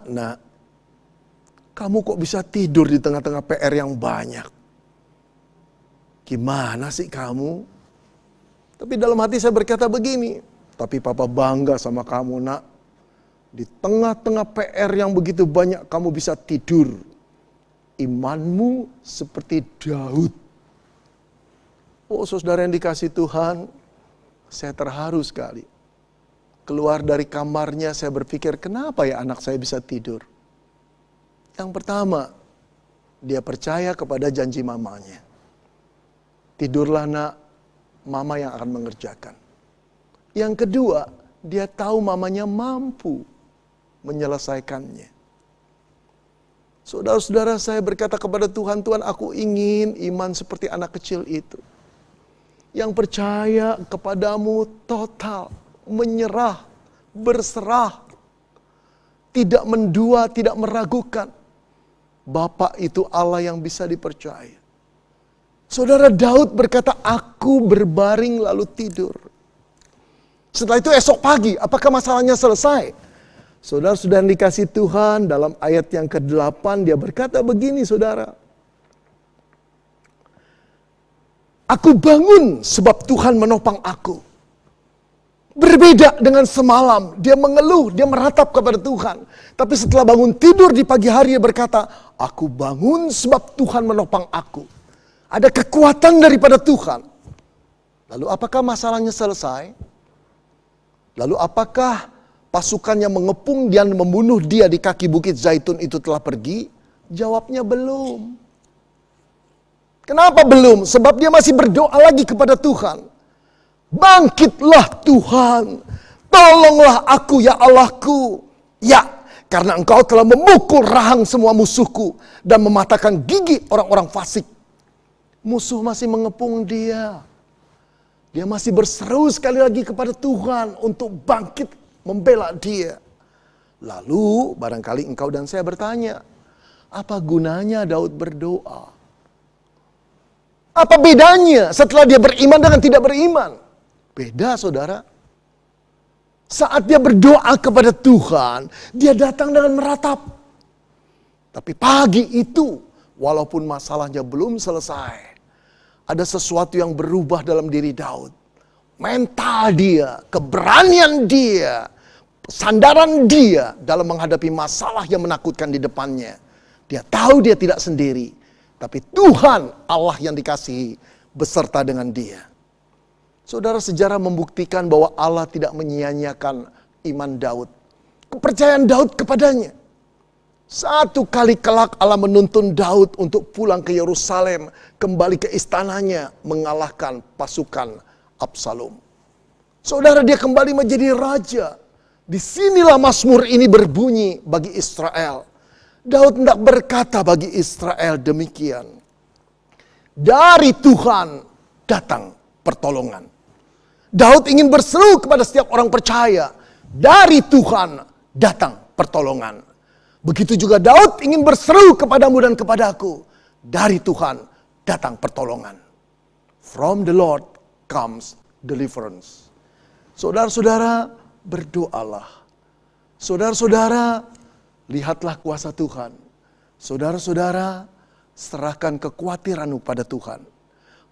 S4: kamu kok bisa tidur di tengah-tengah PR yang banyak? Gimana sih kamu? Tapi dalam hati saya berkata begini, tapi Papa bangga sama kamu nak. Di tengah-tengah PR yang begitu banyak kamu bisa tidur. Imanmu seperti Daud. Oh saudara yang dikasih Tuhan, saya terharu sekali. Keluar dari kamarnya saya berpikir, kenapa ya anak saya bisa tidur? Yang pertama, dia percaya kepada janji mamanya. Tidurlah nak, Mama yang akan mengerjakan. Yang kedua, dia tahu mamanya mampu menyelesaikannya. Saudara-saudara, saya berkata kepada Tuhan, Tuhan, aku ingin iman seperti anak kecil itu. Yang percaya kepadamu total, menyerah, berserah, tidak mendua, tidak meragukan. Bapa itu Allah yang bisa dipercaya. Saudara, Daud berkata, aku berbaring lalu tidur. Setelah itu esok pagi, apakah masalahnya selesai? Saudara, sudah dikasih Tuhan, dalam ayat yang ke-8 dia berkata begini, saudara. Aku bangun sebab Tuhan menopang aku. Berbeda dengan semalam, dia mengeluh, dia meratap kepada Tuhan. Tapi setelah bangun tidur di pagi hari dia berkata, aku bangun sebab Tuhan menopang aku. Ada kekuatan daripada Tuhan. Lalu apakah masalahnya selesai? Lalu apakah pasukan yang mengepung dan membunuh dia di kaki bukit Zaitun itu telah pergi? Jawabnya belum. Kenapa belum? Sebab dia masih berdoa lagi kepada Tuhan. Bangkitlah Tuhan, tolonglah aku ya Allahku. Ya, karena Engkau telah memukul rahang semua musuhku dan mematahkan gigi orang-orang fasik. Musuh masih mengepung dia. Dia masih berseru sekali lagi kepada Tuhan untuk bangkit membela dia. Lalu barangkali engkau dan saya bertanya, apa gunanya Daud berdoa? Apa bedanya setelah dia beriman dengan tidak beriman? Beda, saudara. Saat dia berdoa kepada Tuhan, dia datang dengan meratap. Tapi pagi itu, walaupun masalahnya belum selesai, ada sesuatu yang berubah dalam diri Daud. Mental dia, keberanian dia, sandaran dia dalam menghadapi masalah yang menakutkan di depannya. Dia tahu dia tidak sendiri. Tapi Tuhan Allah yang dikasihi beserta dengan dia. Saudara, sejarah membuktikan bahwa Allah tidak menyia-nyiakan iman Daud. Kepercayaan Daud kepadanya. Satu kali kelak Allah menuntun Daud untuk pulang ke Yerusalem. Kembali ke istananya mengalahkan pasukan Absalom. Saudara, dia kembali menjadi raja. Disinilah Mazmur ini berbunyi bagi Israel. Daud hendak berkata bagi Israel demikian. Dari Tuhan datang pertolongan. Daud ingin berseru kepada setiap orang percaya. Dari Tuhan datang pertolongan. Begitu juga Daud ingin berseru kepadamu dan kepadaku. Dari Tuhan datang pertolongan. From the Lord comes deliverance. Saudara-saudara, berdoalah. Saudara-saudara, lihatlah kuasa Tuhan. Saudara-saudara, serahkan kekhawatiranmu pada Tuhan.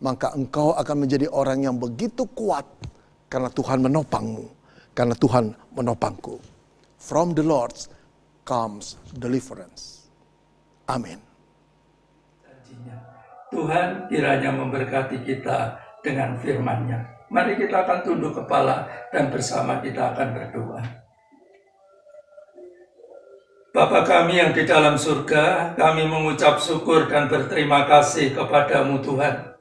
S4: Maka engkau akan menjadi orang yang begitu kuat. Karena Tuhan menopangmu. Karena Tuhan menopangku. From the Lord comes deliverance. Amin.
S2: Tuhan kiranya memberkati kita dengan firman-Nya. Mari kita akan tunduk kepala dan bersama kita akan berdoa. Bapa kami yang di dalam surga, kami mengucap syukur dan berterima kasih kepadamu Tuhan.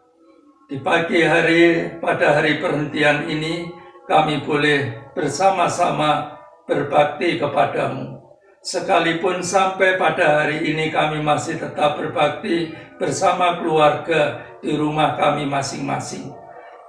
S2: Di pagi hari, pada hari perhentian ini, kami boleh bersama-sama berbakti kepadamu. Sekalipun sampai pada hari ini kami masih tetap berbakti bersama keluarga di rumah kami masing-masing.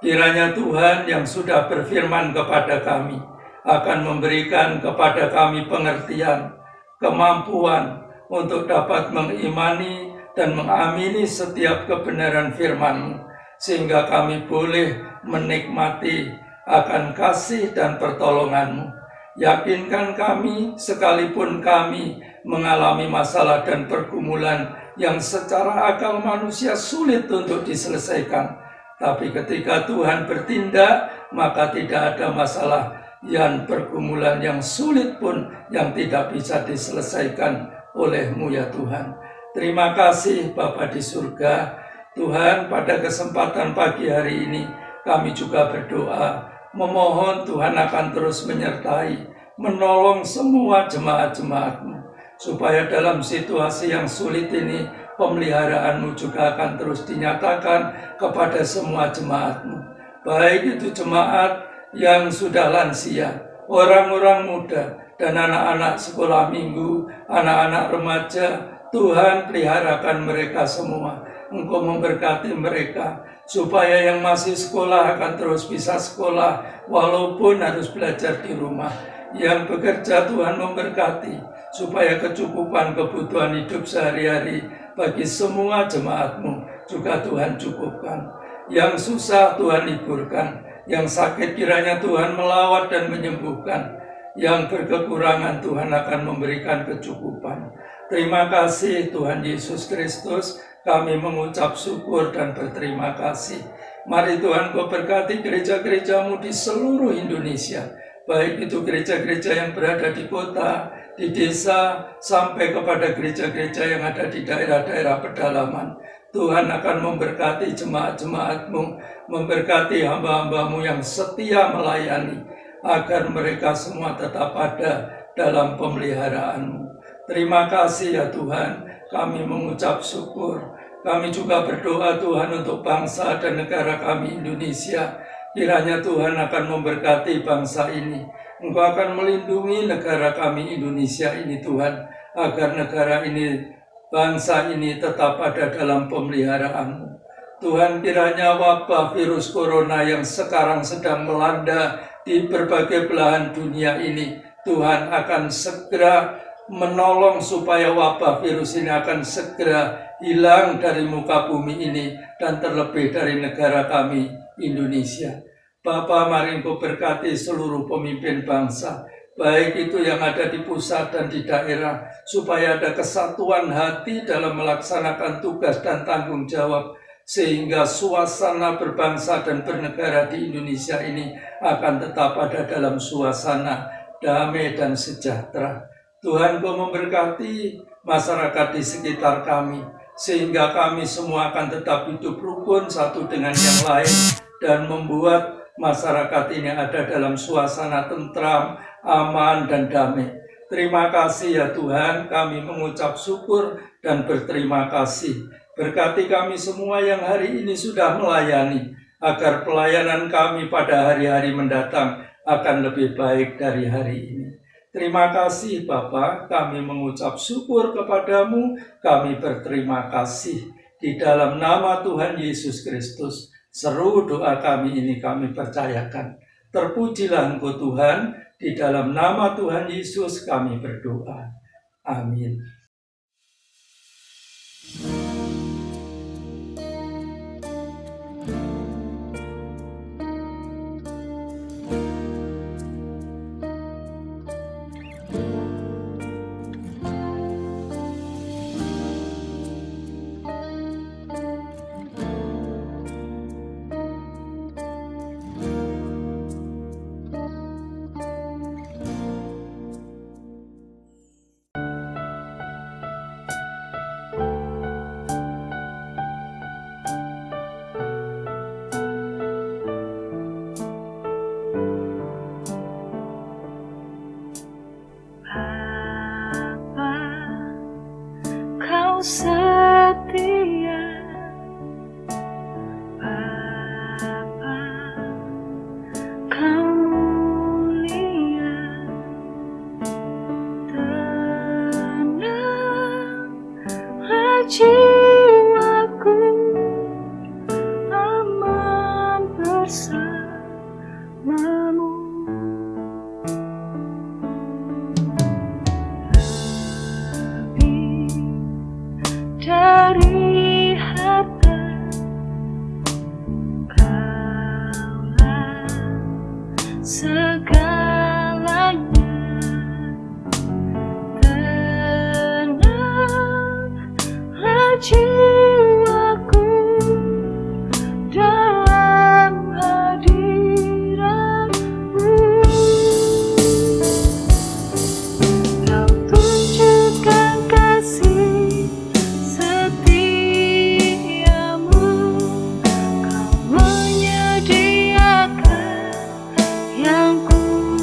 S2: Kiranya Tuhan yang sudah berfirman kepada kami akan memberikan kepada kami pengertian, kemampuan untuk dapat mengimani dan mengamini setiap kebenaran firman-Mu, sehingga kami boleh menikmati akan kasih dan pertolongan-Mu. Yakinkan kami, sekalipun kami mengalami masalah dan pergumulan yang secara akal manusia sulit untuk diselesaikan. Tapi ketika Tuhan bertindak, maka tidak ada masalah yang pergumulan yang sulit pun yang tidak bisa diselesaikan oleh-Mu ya Tuhan. Terima kasih Bapa di surga. Tuhan, pada kesempatan pagi hari ini kami juga berdoa, memohon Tuhan akan terus menyertai, menolong semua jemaat-jemaat-Mu, supaya dalam situasi yang sulit ini pemeliharaan-Mu juga akan terus dinyatakan kepada semua jemaat-Mu. Baik itu jemaat yang sudah lansia, orang-orang muda, dan anak-anak sekolah minggu, anak-anak remaja. Tuhan, peliharakan mereka semua. Engkau memberkati mereka, supaya yang masih sekolah akan terus bisa sekolah, walaupun harus belajar di rumah. Yang bekerja, Tuhan memberkati, supaya kecukupan kebutuhan hidup sehari-hari bagi semua jemaat-Mu juga Tuhan cukupkan. Yang susah Tuhan liburkan, yang sakit kiranya Tuhan melawat dan menyembuhkan, yang berkekurangan Tuhan akan memberikan kecukupan. Terima kasih Tuhan Yesus Kristus, kami mengucap syukur dan berterima kasih. Mari Tuhan Kau berkati gereja-gereja-Mu di seluruh Indonesia, baik itu gereja-gereja yang berada di kota, di desa, sampai kepada gereja-gereja yang ada di daerah-daerah pedalaman. Tuhan akan memberkati jemaat-jemaat-Mu, memberkati hamba-hamba-Mu yang setia melayani, agar mereka semua tetap ada dalam pemeliharaan-Mu. Terima kasih ya Tuhan, kami mengucap syukur. Kami juga berdoa Tuhan untuk bangsa dan negara kami Indonesia. Kiranya Tuhan akan memberkati bangsa ini. Engkau akan melindungi negara kami Indonesia ini Tuhan, agar negara ini, bangsa ini tetap ada dalam pemeliharaan-Mu. Tuhan, kiranya wabah virus corona yang sekarang sedang melanda di berbagai belahan dunia ini Tuhan akan segera menolong supaya wabah virus ini akan segera hilang dari muka bumi ini dan terlebih dari negara kami, Indonesia. Bapa, mari Engkau berkati seluruh pemimpin bangsa, baik itu yang ada di pusat dan di daerah, supaya ada kesatuan hati dalam melaksanakan tugas dan tanggung jawab, sehingga suasana berbangsa dan bernegara di Indonesia ini akan tetap ada dalam suasana damai dan sejahtera. Tuhan, Kau memberkati masyarakat di sekitar kami, sehingga kami semua akan tetap hidup rukun satu dengan yang lain dan membuat masyarakat ini ada dalam suasana tentram, aman, dan damai. Terima kasih ya Tuhan, kami mengucap syukur dan berterima kasih. Berkati kami semua yang hari ini sudah melayani, agar pelayanan kami pada hari-hari mendatang akan lebih baik dari hari ini. Terima kasih Bapa, kami mengucap syukur kepadamu, kami berterima kasih. Di dalam nama Tuhan Yesus Kristus, seru doa kami ini kami percayakan. Terpujilah Engkau Tuhan, di dalam nama Tuhan Yesus kami berdoa. Amin.
S3: Bapa, Kau setia. Bapa, Kau mulia. Tenanglah jiwaku, aman bersamamu. Dari harta, Kaulah segalanya. Tenanglah jiwaku dalam hadirat-Mu. Kau tunjukkan kasih setiamu, Kau menyediakan yang ku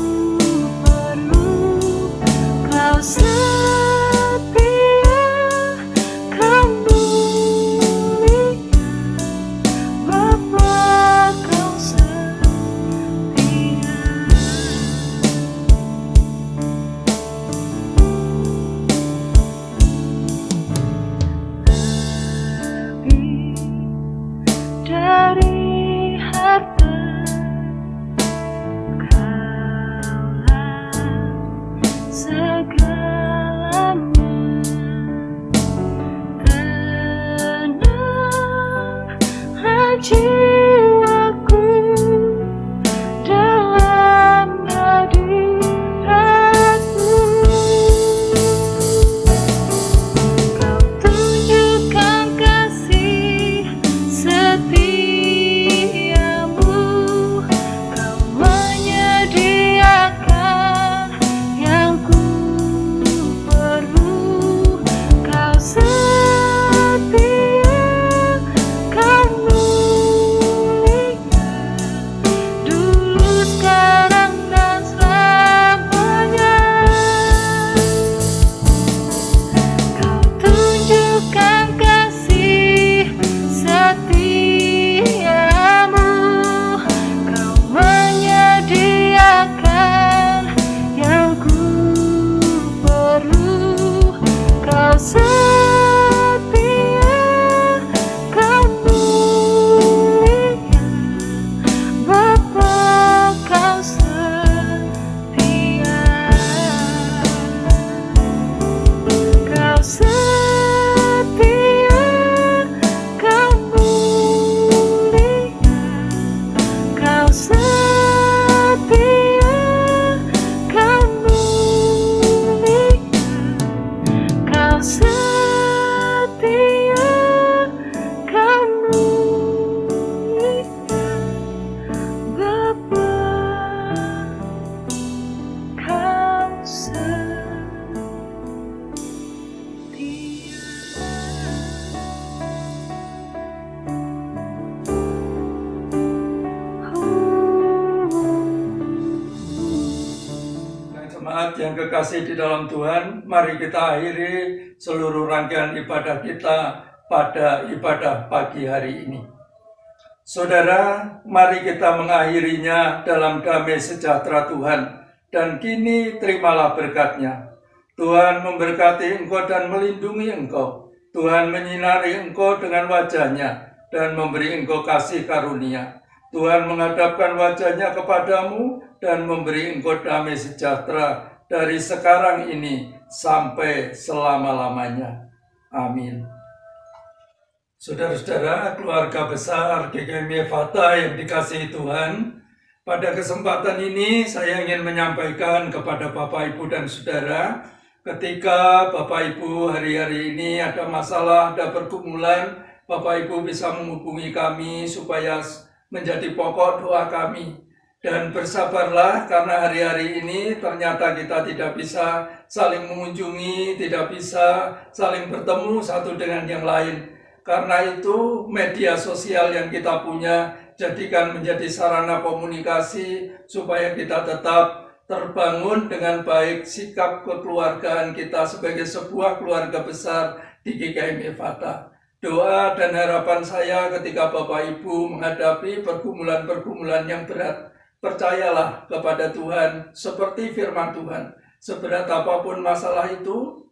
S2: Jemaat yang kekasih di dalam Tuhan, mari kita akhiri seluruh rangkaian ibadah kita pada ibadah pagi hari ini. Saudara, mari kita mengakhirinya dalam damai sejahtera Tuhan, dan kini terimalah berkat-Nya. Tuhan memberkati engkau dan melindungi engkau. Tuhan menyinari engkau dengan wajah-Nya dan memberi engkau kasih karunia. Tuhan menghadapkan wajah-Nya kepadamu dan memberi engkau damai sejahtera dari sekarang ini sampai selama-lamanya. Amin. Saudara-saudara, keluarga besar GKMI Fata yang dikasihi Tuhan, pada kesempatan ini saya ingin menyampaikan kepada Bapak, Ibu, dan Saudara, ketika Bapak, Ibu hari-hari ini ada masalah, ada pergumulan, Bapak, Ibu bisa menghubungi kami supaya menjadi pokok doa kami. Dan bersabarlah karena hari-hari ini ternyata kita tidak bisa saling mengunjungi, tidak bisa saling bertemu satu dengan yang lain. Karena itu media sosial yang kita punya jadikan menjadi sarana komunikasi supaya kita tetap terbangun dengan baik sikap kekeluargaan kita sebagai sebuah keluarga besar di GKMI Fata. Doa dan harapan saya ketika Bapak Ibu menghadapi pergumulan-pergumulan yang berat, percayalah kepada Tuhan seperti firman Tuhan. Seberat apapun masalah itu,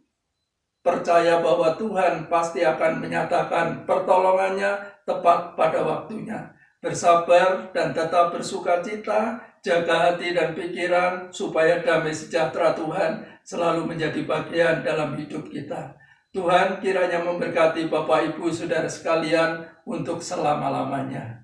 S2: percaya bahwa Tuhan pasti akan menyatakan pertolongannya tepat pada waktunya. Bersabar dan tetap bersukacita, jaga hati dan pikiran supaya damai sejahtera Tuhan selalu menjadi bagian dalam hidup kita. Tuhan kiranya memberkati Bapak, Ibu, Saudara sekalian untuk selama-lamanya.